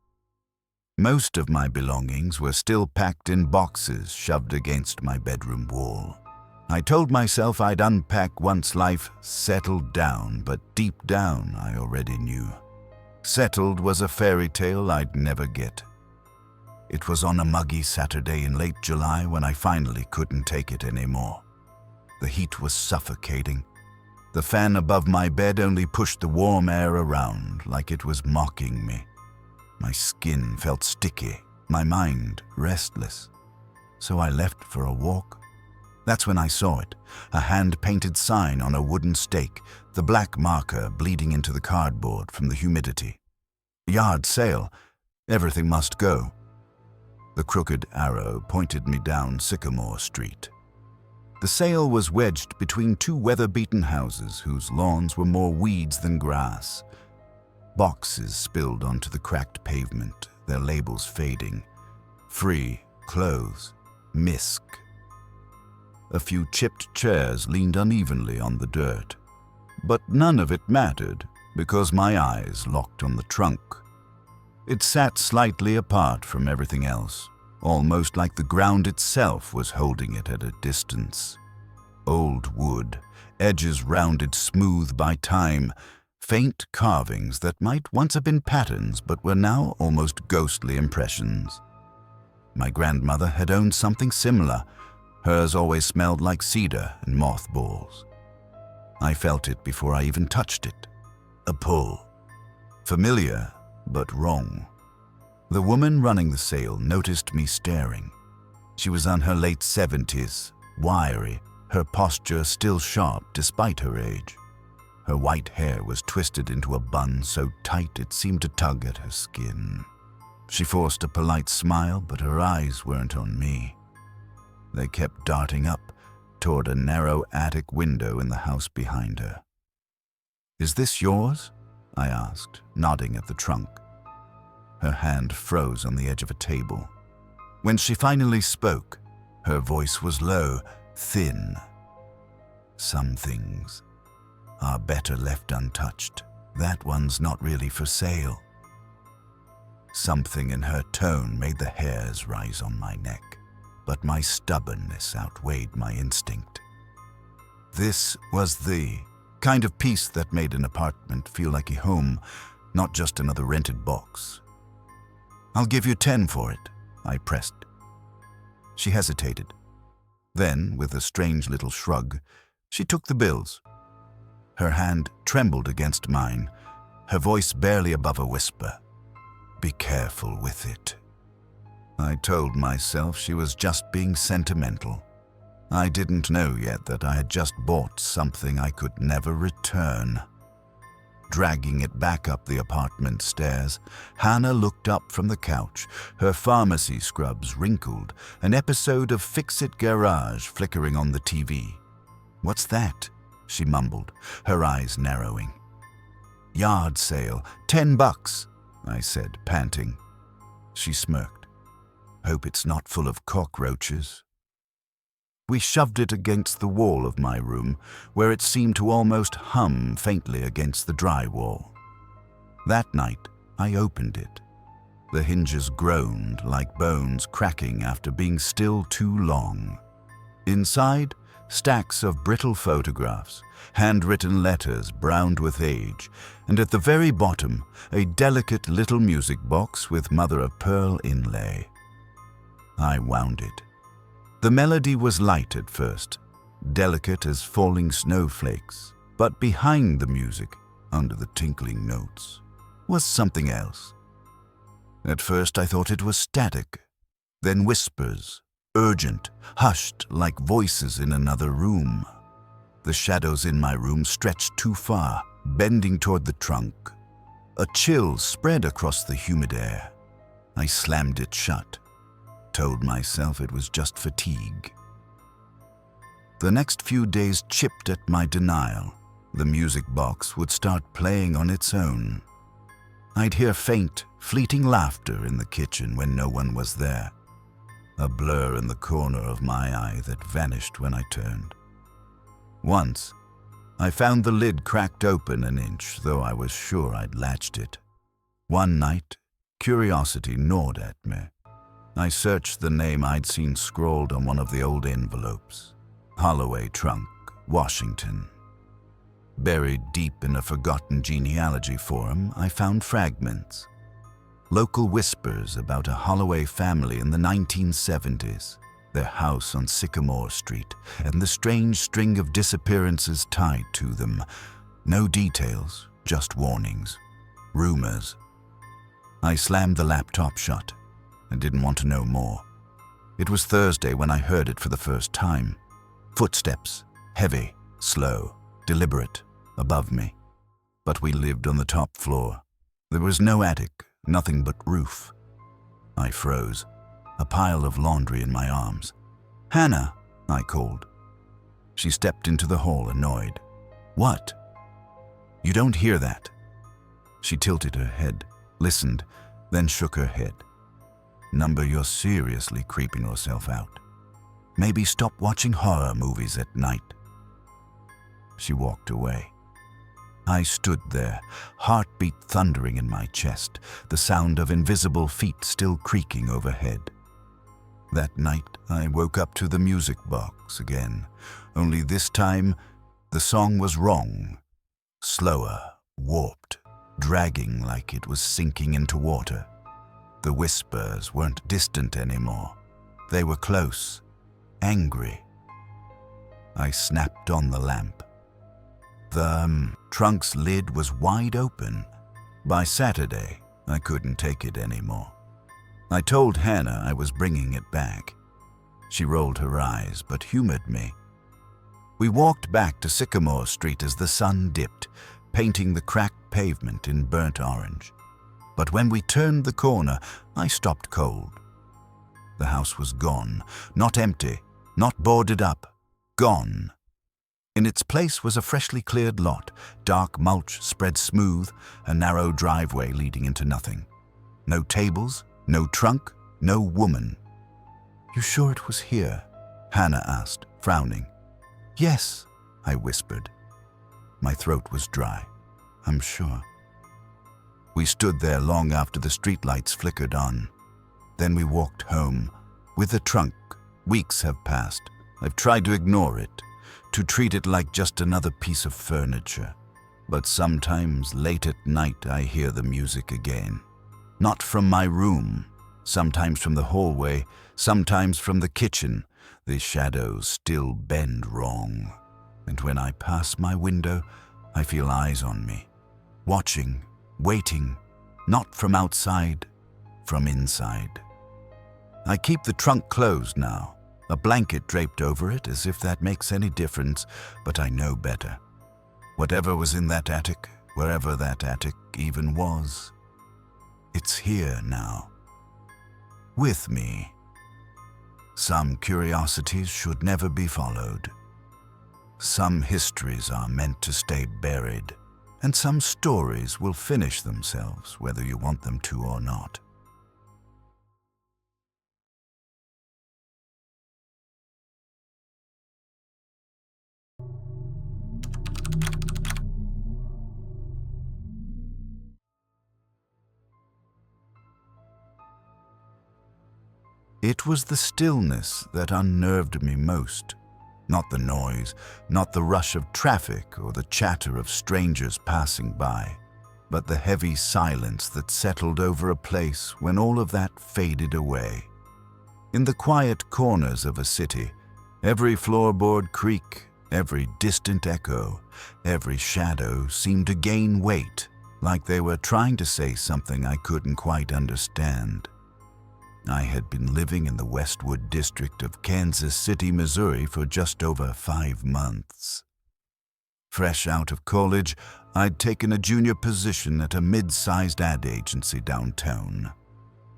Most of my belongings were still packed in boxes shoved against my bedroom wall. I told myself I'd unpack once life settled down, but deep down I already knew. Settled was a fairy tale I'd never get. It was on a muggy Saturday in late July when I finally couldn't take it anymore. The heat was suffocating. The fan above my bed only pushed the warm air around like it was mocking me. My skin felt sticky, my mind restless. So I left for a walk. That's when I saw it, a hand-painted sign on a wooden stake, the black marker bleeding into the cardboard from the humidity. Yard sale. Everything must go. The crooked arrow pointed me down Sycamore Street. The sale was wedged between 2 weather-beaten houses whose lawns were more weeds than grass. Boxes spilled onto the cracked pavement, their labels fading. Free, clothes, misc. A few chipped chairs leaned unevenly on the dirt. But none of it mattered, because my eyes locked on the trunk. It sat slightly apart from everything else, almost like the ground itself was holding it at a distance. Old wood, edges rounded smooth by time, faint carvings that might once have been patterns but were now almost ghostly impressions. My grandmother had owned something similar. Hers always smelled like cedar and mothballs. I felt it before I even touched it. A pull. Familiar, but wrong. The woman running the sale noticed me staring. She was in her late 70s, wiry, her posture still sharp despite her age. Her white hair was twisted into a bun so tight it seemed to tug at her skin. She forced a polite smile, but her eyes weren't on me. They kept darting up toward a narrow attic window in the house behind her. "Is this yours?" I asked, nodding at the trunk. Her hand froze on the edge of a table. When she finally spoke, her voice was low, thin. "Some things are better left untouched. That one's not really for sale." Something in her tone made the hairs rise on my neck, but my stubbornness outweighed my instinct. This was the kind of peace that made an apartment feel like a home, not just another rented box. "I'll give you 10 for it," I pressed. She hesitated. Then, with a strange little shrug, she took the bills. Her hand trembled against mine, her voice barely above a whisper. "Be careful with it." I told myself she was just being sentimental. I didn't know yet that I had just bought something I could never return. Dragging it back up the apartment stairs, Hannah looked up from the couch, her pharmacy scrubs wrinkled, an episode of Fix-It Garage flickering on the TV. "What's that?" she mumbled, her eyes narrowing. "Yard sale, $10, I said, panting. She smirked. "Hope it's not full of cockroaches." We shoved it against the wall of my room, where it seemed to almost hum faintly against the drywall. That night, I opened it. The hinges groaned like bones cracking after being still too long. Inside, stacks of brittle photographs, handwritten letters browned with age, and at the very bottom, a delicate little music box with mother-of-pearl inlay. I wound it. The melody was light at first, delicate as falling snowflakes, but behind the music, under the tinkling notes, was something else. At first I thought it was static, then whispers, urgent, hushed like voices in another room. The shadows in my room stretched too far, bending toward the trunk. A chill spread across the humid air. I slammed it shut, told myself it was just fatigue. The next few days chipped at my denial. The music box would start playing on its own. I'd hear faint, fleeting laughter in the kitchen when no one was there. A blur in the corner of my eye that vanished when I turned. Once, I found the lid cracked open an inch, though I was sure I'd latched it. One night, curiosity gnawed at me. I searched the name I'd seen scrawled on one of the old envelopes. Holloway Trunk, Washington. Buried deep in a forgotten genealogy forum, I found fragments. Local whispers about a Holloway family in the 1970s, their house on Sycamore Street, and the strange string of disappearances tied to them. No details, just warnings. Rumors. I slammed the laptop shut and didn't want to know more. It was Thursday when I heard it for the first time. Footsteps, heavy, slow, deliberate, above me. But we lived on the top floor. There was no attic, nothing but roof. I froze, a pile of laundry in my arms. "Hannah," I called. She stepped into the hall, annoyed. "What?" "You don't hear that." She tilted her head, listened, then shook her head. "Number, you're seriously creeping yourself out. Maybe stop watching horror movies at night." She walked away. I stood there, heartbeat thundering in my chest, the sound of invisible feet still creaking overhead. That night, I woke up to the music box again, only this time, the song was wrong. Slower, warped, dragging like it was sinking into water. The whispers weren't distant anymore. They were close, angry. I snapped on the lamp. The trunk's lid was wide open. By Saturday, I couldn't take it anymore. I told Hannah I was bringing it back. She rolled her eyes, but humored me. We walked back to Sycamore Street as the sun dipped, painting the cracked pavement in burnt orange. But when we turned the corner, I stopped cold. The house was gone, not empty, not boarded up, gone. In its place was a freshly cleared lot, dark mulch spread smooth, a narrow driveway leading into nothing. No tables, no trunk, no woman. "You sure it was here?" Hannah asked, frowning. "Yes," I whispered. My throat was dry. "I'm sure." We stood there long after the streetlights flickered on. Then we walked home. With the trunk, weeks have passed. I've tried to ignore it, to treat it like just another piece of furniture. But sometimes late at night I hear the music again. Not from my room, sometimes from the hallway, sometimes from the kitchen. The shadows still bend wrong. And when I pass my window, I feel eyes on me. Watching, waiting, not from outside, from inside. I keep the trunk closed now. A blanket draped over it, as if that makes any difference, but I know better. Whatever was in that attic, wherever that attic even was, it's here now. With me. Some curiosities should never be followed. Some histories are meant to stay buried, and some stories will finish themselves whether you want them to or not. It was the stillness that unnerved me most. Not the noise, not the rush of traffic or the chatter of strangers passing by, but the heavy silence that settled over a place when all of that faded away. In the quiet corners of a city, every floorboard creak, every distant echo, every shadow seemed to gain weight, like they were trying to say something I couldn't quite understand. I had been living in the Westwood district of Kansas City, Missouri for just over 5 months. Fresh out of college, I'd taken a junior position at a mid-sized ad agency downtown.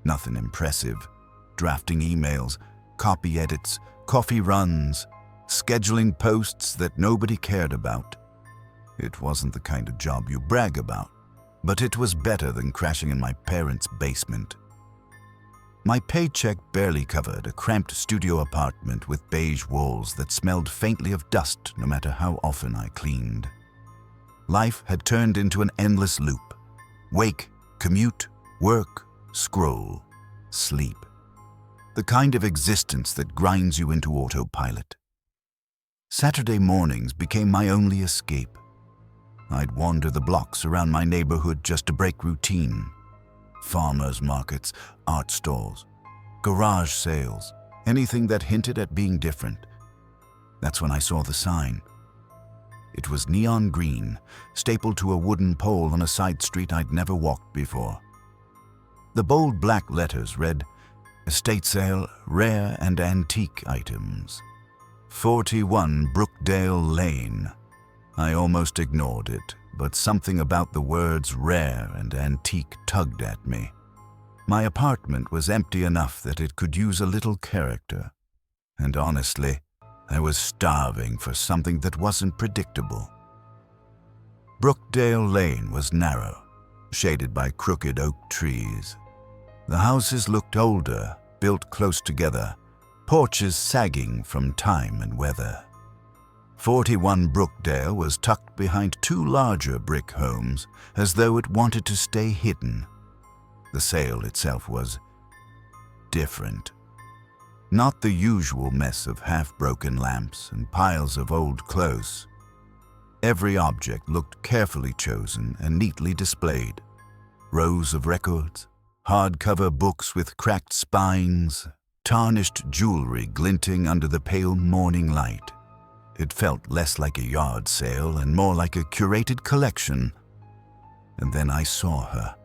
Nothing impressive. Drafting emails, copy edits, coffee runs, scheduling posts that nobody cared about. It wasn't the kind of job you brag about, but it was better than crashing in my parents' basement. My paycheck barely covered a cramped studio apartment with beige walls that smelled faintly of dust no matter how often I cleaned. Life had turned into an endless loop. Wake, commute, work, scroll, sleep. The kind of existence that grinds you into autopilot. Saturday mornings became my only escape. I'd wander the blocks around my neighborhood just to break routine. Farmers markets, art stalls, garage sales, anything that hinted at being different. That's when I saw the sign. It was neon green, stapled to a wooden pole on a side street I'd never walked before. The bold black letters read, "Estate sale, rare and antique items. 41 Brookdale Lane." I almost ignored it, but something about the words rare and antique tugged at me. My apartment was empty enough that it could use a little character. And honestly, I was starving for something that wasn't predictable. Brookdale Lane was narrow, shaded by crooked oak trees. The houses looked older, built close together, porches sagging from time and weather. 41 Brookdale was tucked behind 2 larger brick homes, as though it wanted to stay hidden. The sale itself was different. Not the usual mess of half-broken lamps and piles of old clothes. Every object looked carefully chosen and neatly displayed. Rows of records, hardcover books with cracked spines, tarnished jewelry glinting under the pale morning light. It felt less like a yard sale and more like a curated collection. And then I saw her,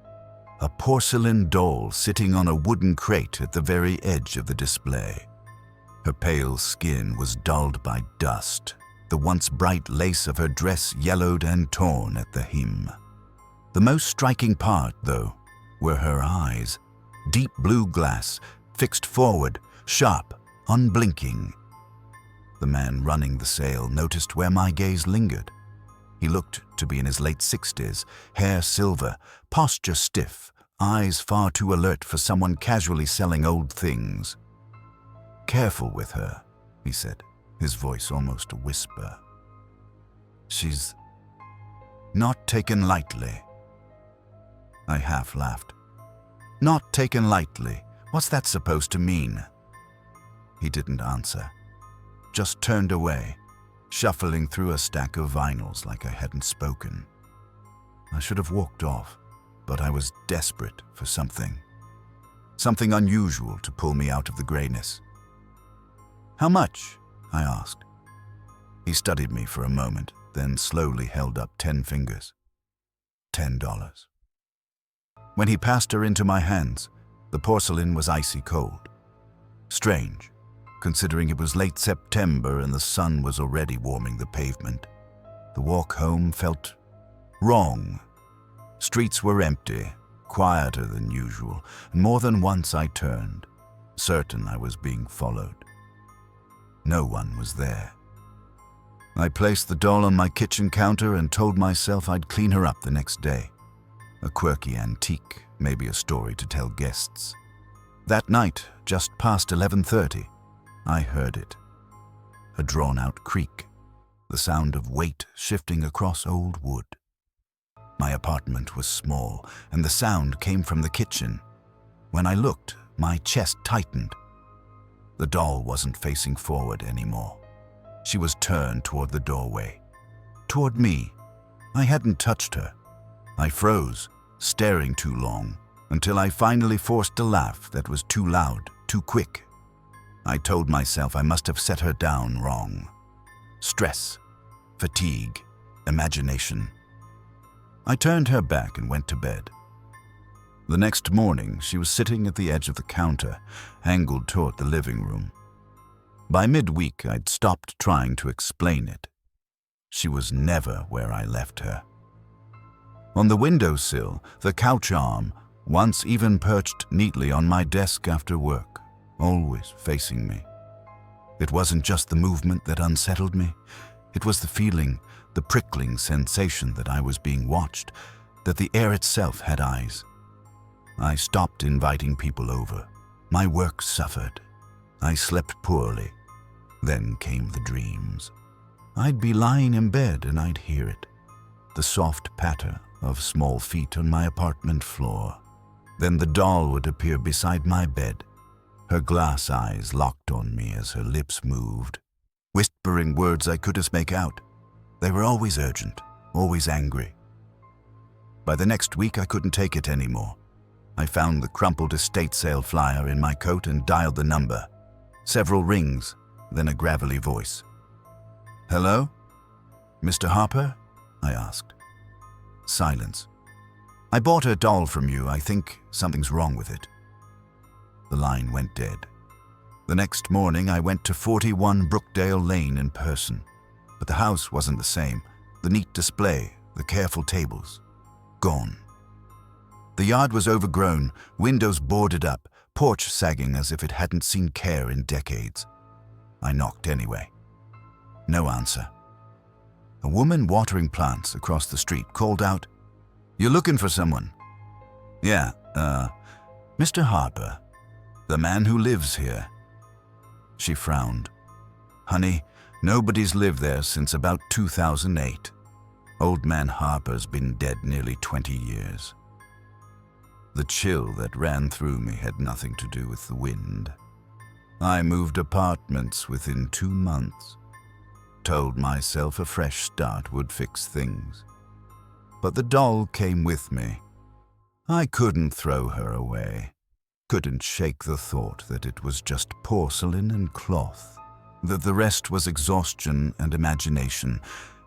a porcelain doll sitting on a wooden crate at the very edge of the display. Her pale skin was dulled by dust, the once bright lace of her dress yellowed and torn at the hem. The most striking part, though, were her eyes, deep blue glass, fixed forward, sharp, unblinking. The man running the sale noticed where my gaze lingered. He looked to be in his late 60s, hair silver, posture stiff, eyes far too alert for someone casually selling old things. "Careful with her," he said, his voice almost a whisper. "She's not taken lightly." I half laughed. "Not taken lightly? What's that supposed to mean?" He didn't answer, just turned away, shuffling through a stack of vinyls like I hadn't spoken. I should have walked off, but I was desperate for something unusual to pull me out of the grayness. "How much?" I asked. He studied me for a moment, then slowly held up 10 fingers. $10. When he passed her into my hands, the porcelain was icy cold. Strange, considering it was late September and the sun was already warming the pavement. The walk home felt wrong. Streets were empty, quieter than usual, and more than once I turned, certain I was being followed. No one was there. I placed the doll on my kitchen counter and told myself I'd clean her up the next day. A quirky antique, maybe a story to tell guests. That night, just past 11:30, I heard it. A drawn-out creak, the sound of weight shifting across old wood. My apartment was small, and the sound came from the kitchen. When I looked, my chest tightened. The doll wasn't facing forward anymore. She was turned toward the doorway. Toward me. I hadn't touched her. I froze, staring too long, until I finally forced a laugh that was too loud, too quick. I told myself I must have set her down wrong. Stress, fatigue, imagination. I turned her back and went to bed. The next morning, she was sitting at the edge of the counter, angled toward the living room. By midweek, I'd stopped trying to explain it. She was never where I left her. On the windowsill, the couch arm, once even perched neatly on my desk after work, always facing me. It wasn't just the movement that unsettled me. It was the feeling, the prickling sensation that I was being watched, that the air itself had eyes. I stopped inviting people over. My work suffered. I slept poorly. Then came the dreams. I'd be lying in bed and I'd hear it. The soft patter of small feet on my apartment floor. Then the doll would appear beside my bed, her glass eyes locked on me as her lips moved, whispering words I couldn't make out. They were always urgent, always angry. By the next week, I couldn't take it anymore. I found the crumpled estate sale flyer in my coat and dialed the number. Several rings, then a gravelly voice. "Hello? Mr. Harper?" I asked. Silence. "I bought a doll from you. I think something's wrong with it." The line went dead. The next morning, I went to 41 Brookdale Lane in person. But the house wasn't the same. The neat display, the careful tables, gone. The yard was overgrown, windows boarded up, porch sagging as if it hadn't seen care in decades. I knocked anyway. No answer. A woman watering plants across the street called out, "You looking for someone?" "Yeah, Mr. Harper, the man who lives here." She frowned. "Honey, nobody's lived there since about 2008. Old man Harper's been dead nearly 20 years. The chill that ran through me had nothing to do with the wind. I moved apartments within 2 months. Told myself a fresh start would fix things. But the doll came with me. I couldn't throw her away. Couldn't shake the thought that it was just porcelain and cloth, that the rest was exhaustion and imagination.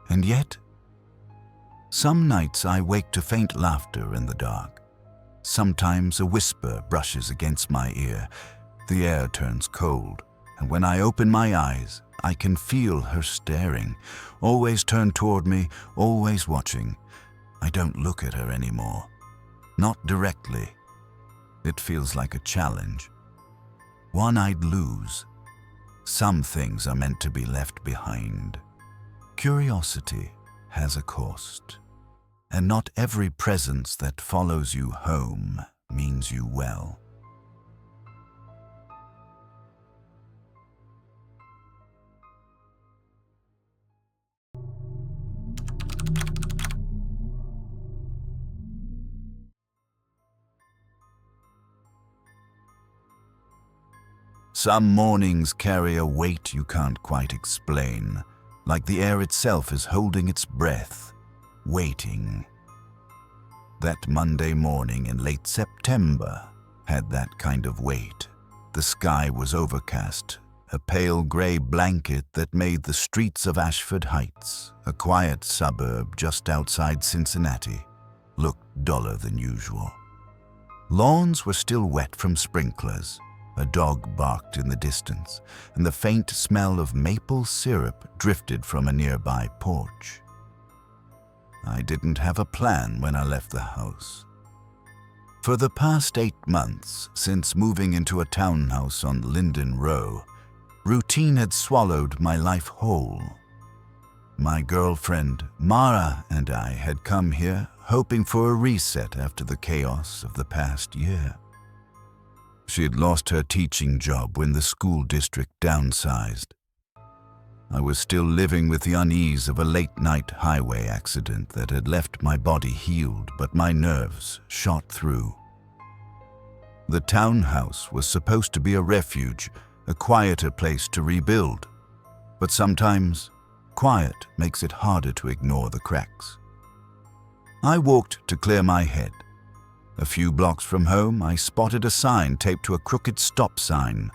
And yet, some nights I wake to faint laughter in the dark. Sometimes a whisper brushes against my ear. The air turns cold, and when I open my eyes, I can feel her staring, always turned toward me, always watching. I don't look at her anymore. Not directly. It feels like a challenge. One I'd lose. Some things are meant to be left behind. Curiosity has a cost. And not every presence that follows you home means you well. Some mornings carry a weight you can't quite explain, like the air itself is holding its breath, waiting. That Monday morning in late September had that kind of weight. The sky was overcast, a pale gray blanket that made the streets of Ashford Heights, a quiet suburb just outside Cincinnati, look duller than usual. Lawns were still wet from sprinklers. A dog barked in the distance, and the faint smell of maple syrup drifted from a nearby porch. I didn't have a plan when I left the house. For the past 8 months, since moving into a townhouse on Linden Row, routine had swallowed my life whole. My girlfriend, Mara, and I had come here hoping for a reset after the chaos of the past year. She had lost her teaching job when the school district downsized. I was still living with the unease of a late-night highway accident that had left my body healed, but my nerves shot through. The townhouse was supposed to be a refuge, a quieter place to rebuild. But sometimes, quiet makes it harder to ignore the cracks. I walked to clear my head. A few blocks from home, I spotted a sign taped to a crooked stop sign: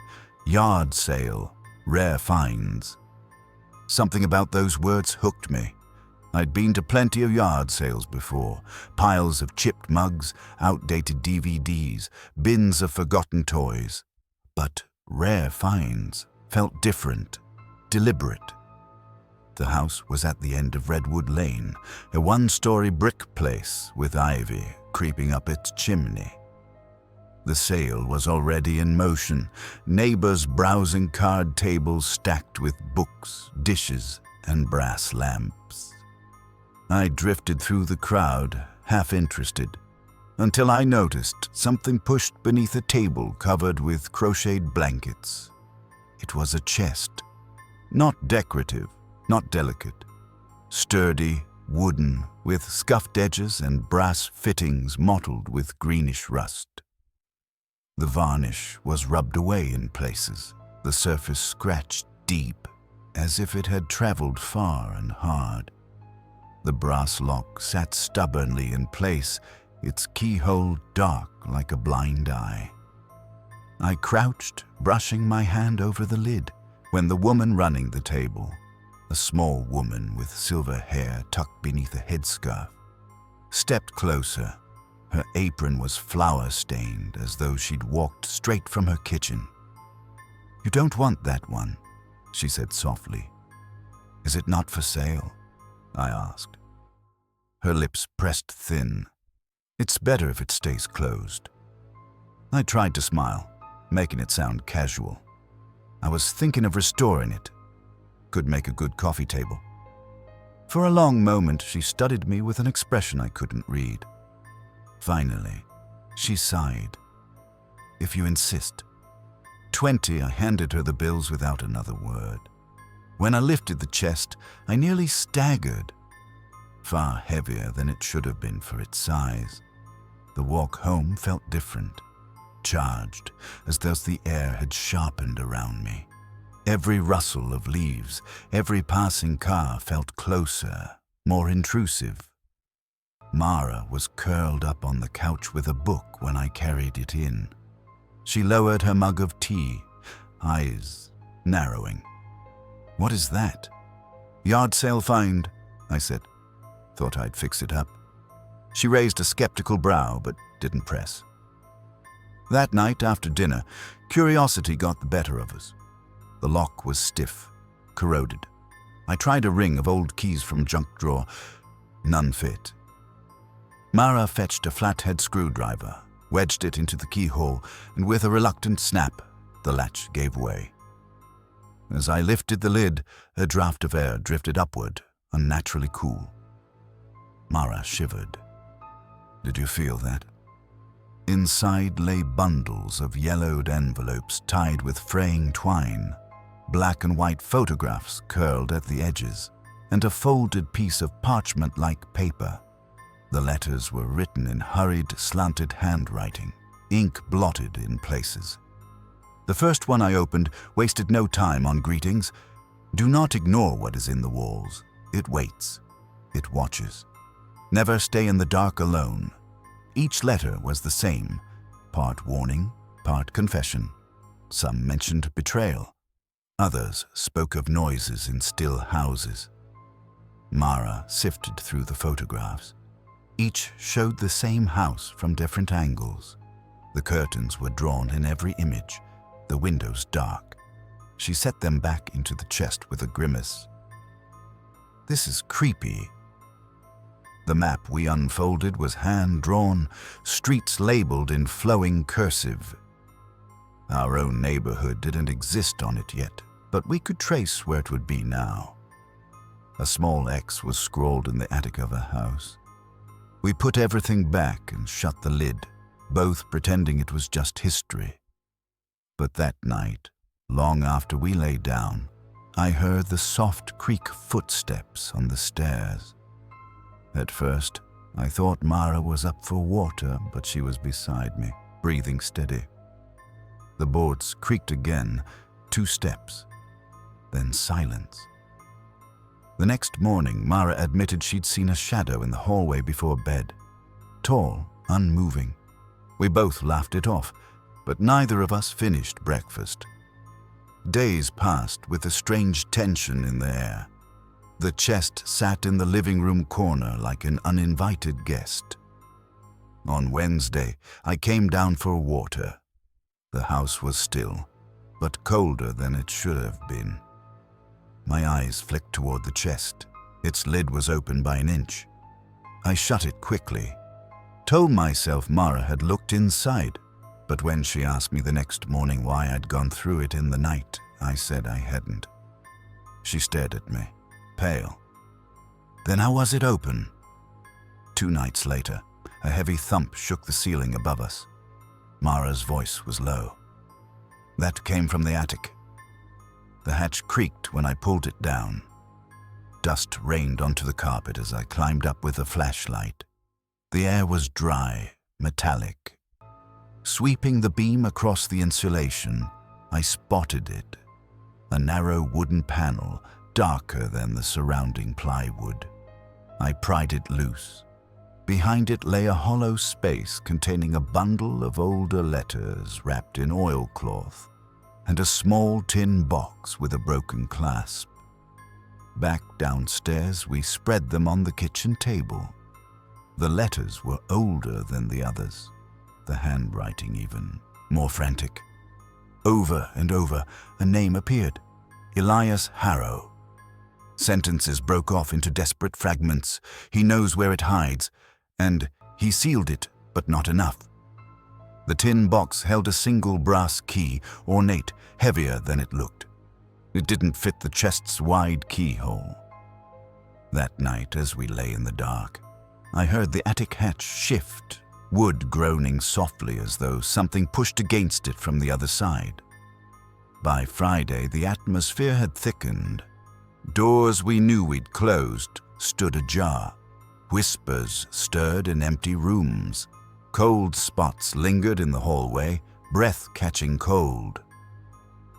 "Yard sale, rare finds." Something about those words hooked me. I'd been to plenty of yard sales before: piles of chipped mugs, outdated DVDs, bins of forgotten toys. But rare finds felt different, deliberate. The house was at the end of Redwood Lane, a one-story brick place with ivy creeping up its chimney. The sale was already in motion, neighbors browsing card tables stacked with books, dishes, and brass lamps. I drifted through the crowd, half interested, until I noticed something pushed beneath a table covered with crocheted blankets. It was a chest, not decorative, not delicate, sturdy, wooden, with scuffed edges and brass fittings mottled with greenish rust. The varnish was rubbed away in places, the surface scratched deep, as if it had traveled far and hard. The brass lock sat stubbornly in place, its keyhole dark like a blind eye. I crouched, brushing my hand over the lid, when the woman running the table, a small woman with silver hair tucked beneath a headscarf, stepped closer. Her apron was flour-stained, as though she'd walked straight from her kitchen. "You don't want that one," she said softly. "Is it not for sale?" I asked. Her lips pressed thin. "It's better if it stays closed." I tried to smile, making it sound casual. I was thinking of restoring it. Could make a good coffee table. For a long moment, she studied me with an expression I couldn't read. Finally, she sighed. "If you insist." 20, I handed her the bills without another word. When I lifted the chest, I nearly staggered. Far heavier than it should have been for its size. The walk home felt different, charged, as though the air had sharpened around me. Every rustle of leaves, every passing car felt closer, more intrusive. Mara was curled up on the couch with a book when I carried it in. She lowered her mug of tea, eyes narrowing. "What is that?" "Yard sale find," I said. Thought I'd fix it up. She raised a skeptical brow, but didn't press. That night after dinner, curiosity got the better of us. The lock was stiff, corroded. I tried a ring of old keys from junk drawer. None fit. Mara fetched a flathead screwdriver, wedged it into the keyhole, and with a reluctant snap, the latch gave way. As I lifted the lid, a draft of air drifted upward, unnaturally cool. Mara shivered. "Did you feel that?" Inside lay bundles of yellowed envelopes tied with fraying twine, black and white photographs curled at the edges, and a folded piece of parchment-like paper. The letters were written in hurried, slanted handwriting, ink blotted in places. The first one I opened wasted no time on greetings. "Do not ignore what is in the walls. It waits. It watches. Never stay in the dark alone." Each letter was the same, part warning, part confession. Some mentioned betrayal. Others spoke of noises in still houses. Mara sifted through the photographs. Each showed the same house from different angles. The curtains were drawn in every image, the windows dark. She set them back into the chest with a grimace. "This is creepy." The map we unfolded was hand-drawn, streets labeled in flowing cursive. Our own neighborhood didn't exist on it yet, but we could trace where it would be now. A small X was scrawled in the attic of a house. We put everything back and shut the lid, both pretending it was just history. But that night, long after we lay down, I heard the soft creak footsteps on the stairs. At first, I thought Mara was up for water, but she was beside me, breathing steady. The boards creaked again, 2 steps, then silence. The next morning, Mara admitted she'd seen a shadow in the hallway before bed. Tall, unmoving. We both laughed it off, but neither of us finished breakfast. Days passed with a strange tension in the air. The chest sat in the living room corner like an uninvited guest. On Wednesday, I came down for water. The house was still, but colder than it should have been. My eyes flicked toward the chest. Its lid was open by an inch. I shut it quickly. Told myself Mara had looked inside, but when she asked me the next morning why I'd gone through it in the night, I said I hadn't. She stared at me, pale. Then how was it open? 2 nights later, a heavy thump shook the ceiling above us. Mara's voice was low. That came from the attic. The hatch creaked when I pulled it down. Dust rained onto the carpet as I climbed up with a flashlight. The air was dry, metallic. Sweeping the beam across the insulation, I spotted it. A narrow wooden panel, darker than the surrounding plywood. I pried it loose. Behind it lay a hollow space containing a bundle of older letters wrapped in oilcloth and a small tin box with a broken clasp. Back downstairs, we spread them on the kitchen table. The letters were older than the others, the handwriting even more frantic. Over and over, a name appeared, Elias Harrow. Sentences broke off into desperate fragments. He knows where it hides, and he sealed it, but not enough. The tin box held a single brass key, ornate, heavier than it looked. It didn't fit the chest's wide keyhole. That night, as we lay in the dark, I heard the attic hatch shift, wood groaning softly as though something pushed against it from the other side. By Friday, the atmosphere had thickened. Doors we knew we'd closed stood ajar. Whispers stirred in empty rooms. Cold spots lingered in the hallway, breath catching cold.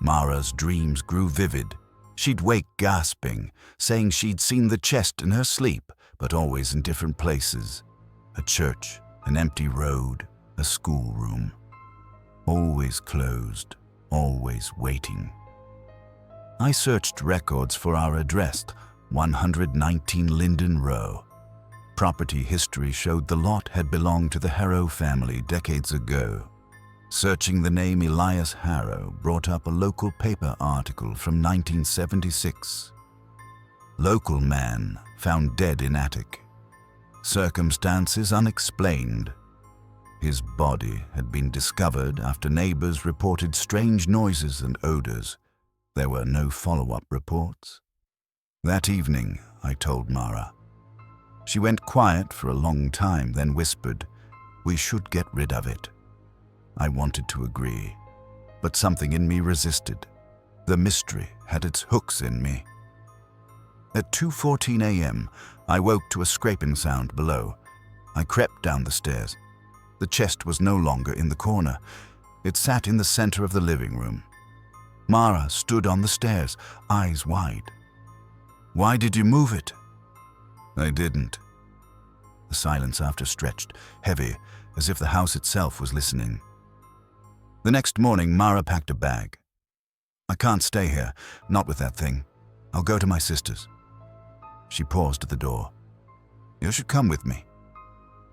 Mara's dreams grew vivid. She'd wake gasping, saying she'd seen the chest in her sleep, but always in different places. A church, an empty road, a schoolroom. Always closed, always waiting. I searched records for our address, 119 Linden Row. Property history showed the lot had belonged to the Harrow family decades ago. Searching the name Elias Harrow brought up a local paper article from 1976. Local man found dead in attic. Circumstances unexplained. His body had been discovered after neighbors reported strange noises and odors. There were no follow-up reports. That evening, I told Mara. She went quiet for a long time, then whispered, "We should get rid of it." I wanted to agree, but something in me resisted. The mystery had its hooks in me. At 2:14 a.m., I woke to a scraping sound below. I crept down the stairs. The chest was no longer in the corner. It sat in the center of the living room. Mara stood on the stairs, eyes wide. "Why did you move it?" "I didn't." The silence after stretched, heavy, as if the house itself was listening. The next morning, Mara packed a bag. "I can't stay here, not with that thing. I'll go to my sister's." She paused at the door. "You should come with me."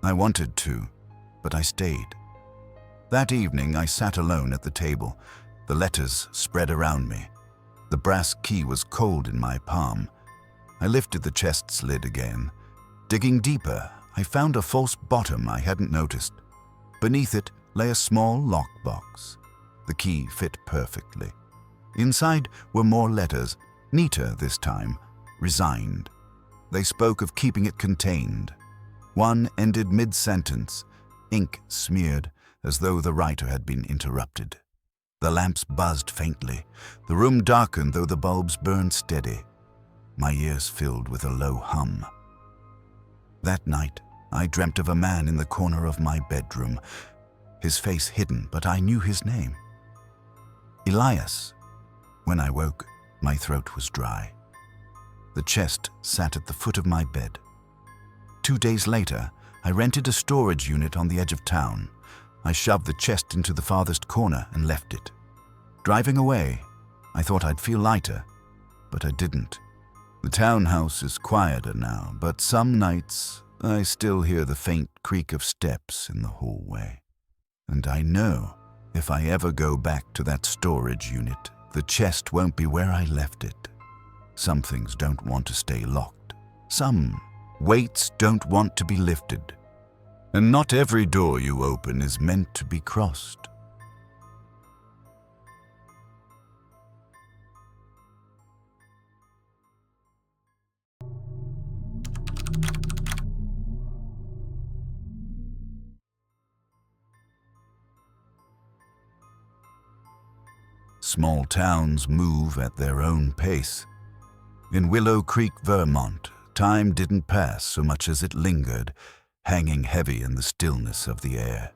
I wanted to, but I stayed. That evening, I sat alone at the table, the letters spread around me. The brass key was cold in my palm. I lifted the chest's lid again. Digging deeper, I found a false bottom I hadn't noticed. Beneath it lay a small lockbox. The key fit perfectly. Inside were more letters, neater this time, resigned. They spoke of keeping it contained. One ended mid-sentence, ink smeared as though the writer had been interrupted. The lamps buzzed faintly. The room darkened though the bulbs burned steady. My ears filled with a low hum. That night, I dreamt of a man in the corner of my bedroom, his face hidden, but I knew his name. Elias. When I woke, my throat was dry. The chest sat at the foot of my bed. 2 days later, I rented a storage unit on the edge of town. I shoved the chest into the farthest corner and left it. Driving away, I thought I'd feel lighter, but I didn't. The townhouse is quieter now, but some nights I still hear the faint creak of steps in the hallway. And I know if I ever go back to that storage unit, the chest won't be where I left it. Some things don't want to stay locked. Some weights don't want to be lifted. And not every door you open is meant to be crossed. Small towns move at their own pace. In Willow Creek, Vermont, time didn't pass so much as it lingered, hanging heavy in the stillness of the air.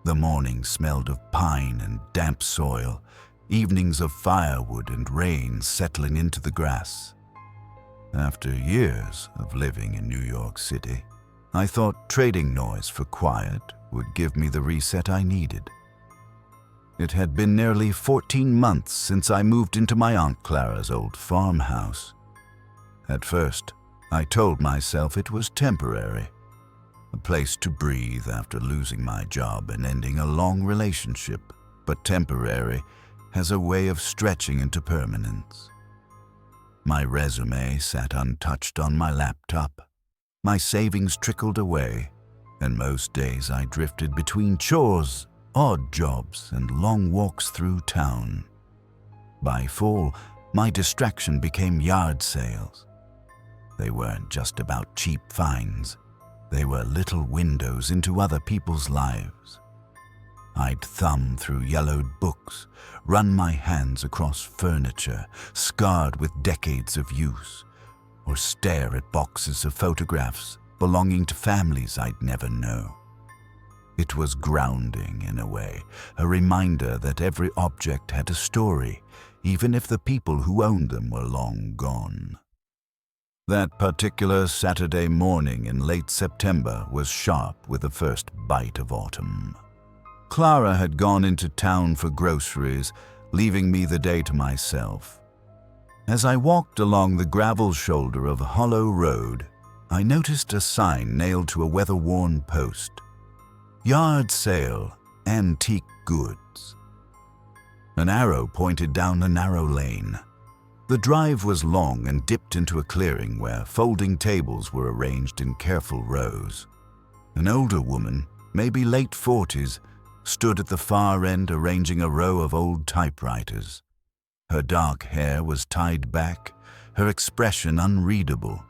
The morning smelled of pine and damp soil, evenings of firewood and rain settling into the grass. After years of living in New York City, I thought trading noise for quiet would give me the reset I needed. It had been nearly 14 months since I moved into my Aunt Clara's old farmhouse. At first, I told myself it was temporary, a place to breathe after losing my job and ending a long relationship, but temporary has a way of stretching into permanence. My resume sat untouched on my laptop. My savings trickled away, and most days I drifted between chores, odd jobs, and long walks through town. By fall, my distraction became yard sales. They weren't just about cheap finds. They were little windows into other people's lives. I'd thumb through yellowed books, run my hands across furniture scarred with decades of use, or stare at boxes of photographs belonging to families I'd never know. It was grounding in a way, a reminder that every object had a story, even if the people who owned them were long gone. That particular Saturday morning in late September was sharp with the first bite of autumn. Clara had gone into town for groceries, leaving me the day to myself. As I walked along the gravel shoulder of Hollow Road, I noticed a sign nailed to a weather-worn post. Yard sale, antique goods. An arrow pointed down a narrow lane. The drive was long and dipped into a clearing where folding tables were arranged in careful rows. An older woman, maybe late 40s, stood at the far end arranging a row of old typewriters. Her dark hair was tied back, her expression unreadable.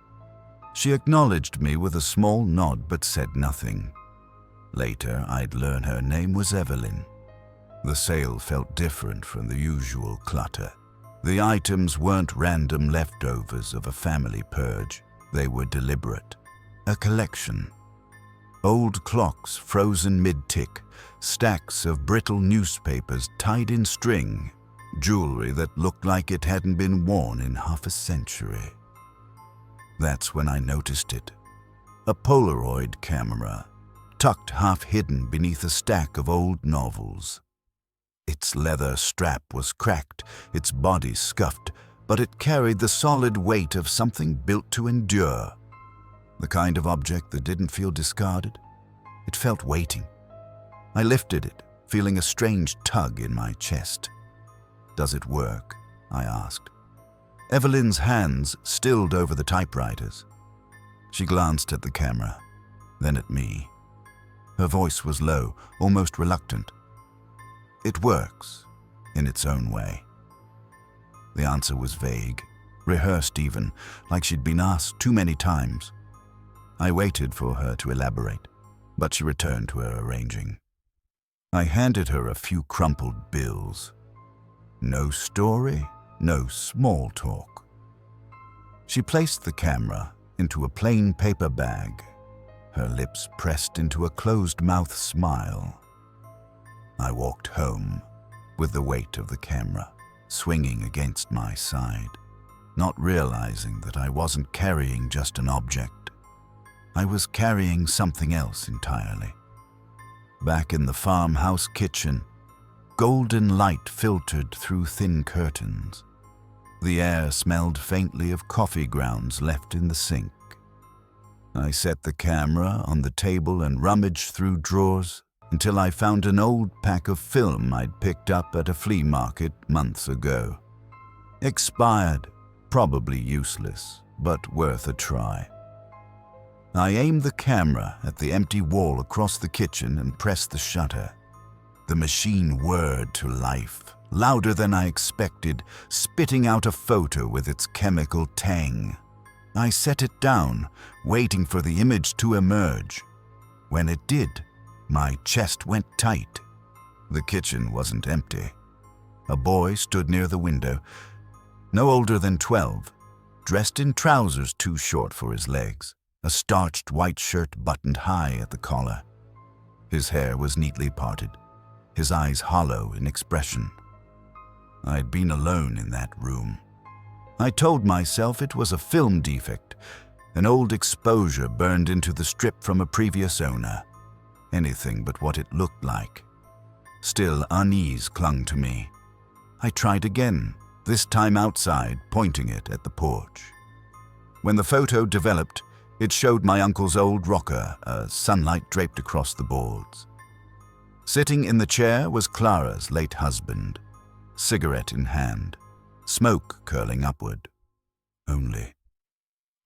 She acknowledged me with a small nod but said nothing. Later, I'd learn her name was Evelyn. The sale felt different from the usual clutter. The items weren't random leftovers of a family purge. They were deliberate. A collection. Old clocks frozen mid-tick, stacks of brittle newspapers tied in string, jewelry that looked like it hadn't been worn in half a century. That's when I noticed it. A Polaroid camera, tucked half-hidden beneath a stack of old novels. Its leather strap was cracked, its body scuffed, but it carried the solid weight of something built to endure. The kind of object that didn't feel discarded. It felt weighting. I lifted it, feeling a strange tug in my chest. "Does it work?" I asked. Evelyn's hands stilled over the typewriters. She glanced at the camera, then at me. Her voice was low, almost reluctant. "It works, in its own way." The answer was vague, rehearsed even, like she'd been asked too many times. I waited for her to elaborate, but she returned to her arranging. I handed her a few crumpled bills. No story, no small talk. She placed the camera into a plain paper bag, her lips pressed into a closed-mouth smile. I walked home with the weight of the camera swinging against my side, not realizing that I wasn't carrying just an object. I was carrying something else entirely. Back in the farmhouse kitchen, golden light filtered through thin curtains. The air smelled faintly of coffee grounds left in the sink. I set the camera on the table and rummaged through drawers until I found an old pack of film I'd picked up at a flea market months ago. Expired, probably useless, but worth a try. I aimed the camera at the empty wall across the kitchen and pressed the shutter. The machine whirred to life, louder than I expected, spitting out a photo with its chemical tang. I set it down, waiting for the image to emerge. When it did, my chest went tight. The kitchen wasn't empty. A boy stood near the window, no older than 12, dressed in trousers too short for his legs, a starched white shirt buttoned high at the collar. His hair was neatly parted, his eyes hollow in expression. I'd been alone in that room. I told myself it was a film defect, an old exposure burned into the strip from a previous owner. Anything but what it looked like. Still, unease clung to me. I tried again, this time outside, pointing it at the porch. When the photo developed, it showed my uncle's old rocker, sunlight draped across the boards. Sitting in the chair was Clara's late husband, cigarette in hand, smoke curling upward. Only,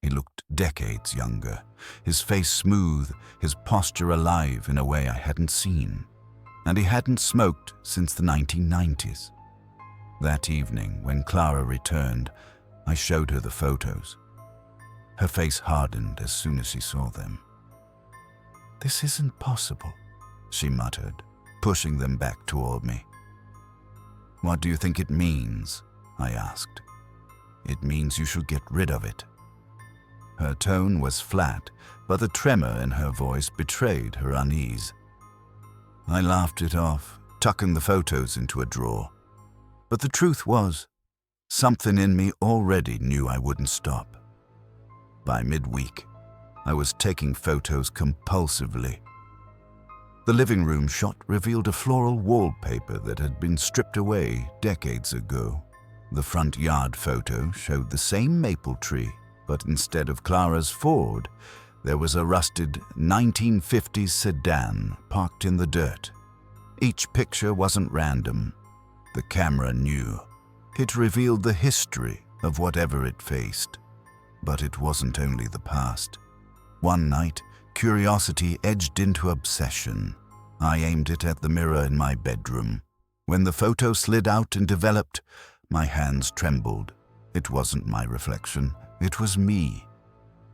he looked decades younger, his face smooth, his posture alive in a way I hadn't seen. And he hadn't smoked since the 1990s. That evening, when Clara returned, I showed her the photos. Her face hardened as soon as she saw them. "This isn't possible," she muttered, pushing them back toward me. "What do you think it means?" I asked. "It means you should get rid of it." Her tone was flat, but the tremor in her voice betrayed her unease. I laughed it off, tucking the photos into a drawer. But the truth was, something in me already knew I wouldn't stop. By midweek, I was taking photos compulsively. The living room shot revealed a floral wallpaper that had been stripped away decades ago. The front yard photo showed the same maple tree, but instead of Clara's Ford, there was a rusted 1950s sedan parked in the dirt. Each picture wasn't random. The camera knew. It revealed the history of whatever it faced. But it wasn't only the past. One night, curiosity edged into obsession. I aimed it at the mirror in my bedroom. When the photo slid out and developed, my hands trembled. It wasn't my reflection. It was me,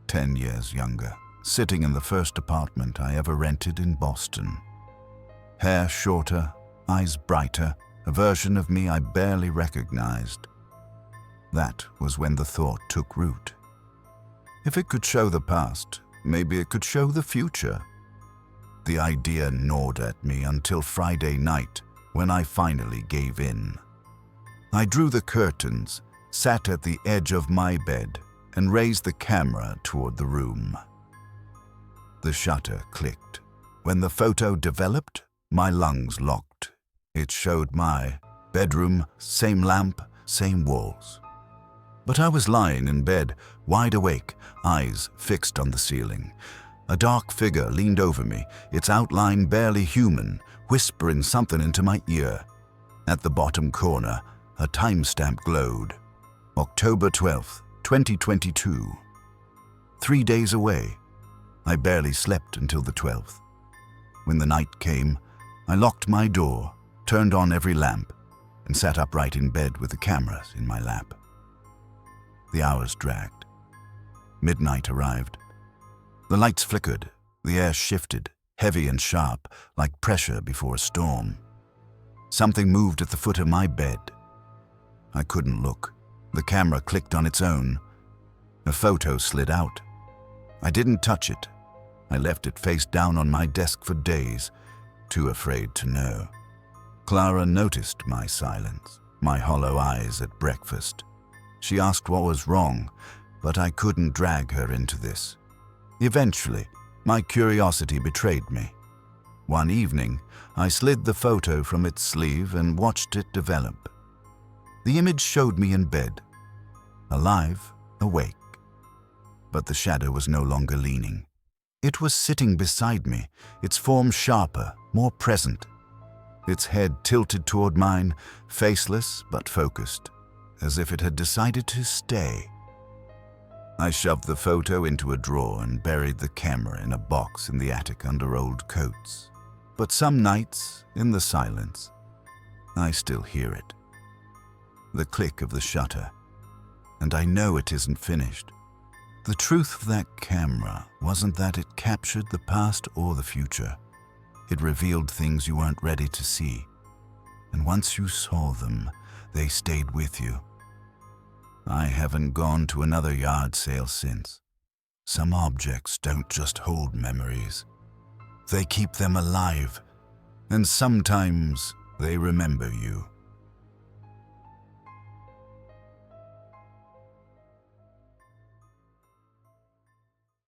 10 years younger, sitting in the first apartment I ever rented in Boston. Hair shorter, eyes brighter, a version of me I barely recognized. That was when the thought took root. If it could show the past, maybe it could show the future. The idea gnawed at me until Friday night, when I finally gave in. I drew the curtains, sat at the edge of my bed, and raised the camera toward the room. The shutter clicked. When the photo developed, my lungs locked. It showed my bedroom, same lamp, same walls. But I was lying in bed, wide awake, eyes fixed on the ceiling. A dark figure leaned over me, its outline barely human, whispering something into my ear. At the bottom corner, a timestamp glowed. October 12th, 2022. 3 days away. I barely slept until the 12th. When the night came, I locked my door, turned on every lamp, and sat upright in bed with the cameras in my lap. The hours dragged. Midnight arrived. The lights flickered, the air shifted, heavy and sharp, like pressure before a storm. Something moved at the foot of my bed. I couldn't look. The camera clicked on its own. A photo slid out. I didn't touch it. I left it face down on my desk for days, too afraid to know. Clara noticed my silence, my hollow eyes at breakfast. She asked what was wrong, but I couldn't drag her into this. Eventually, my curiosity betrayed me. One evening, I slid the photo from its sleeve and watched it develop. The image showed me in bed, alive, awake. But the shadow was no longer leaning. It was sitting beside me, its form sharper, more present. Its head tilted toward mine, faceless but focused, as if it had decided to stay. I shoved the photo into a drawer and buried the camera in a box in the attic under old coats. But some nights, in the silence, I still hear it. The click of the shutter, and I know it isn't finished. The truth of that camera wasn't that it captured the past or the future. It revealed things you weren't ready to see. And once you saw them, they stayed with you. I haven't gone to another yard sale since. Some objects don't just hold memories. They keep them alive, and sometimes they remember you.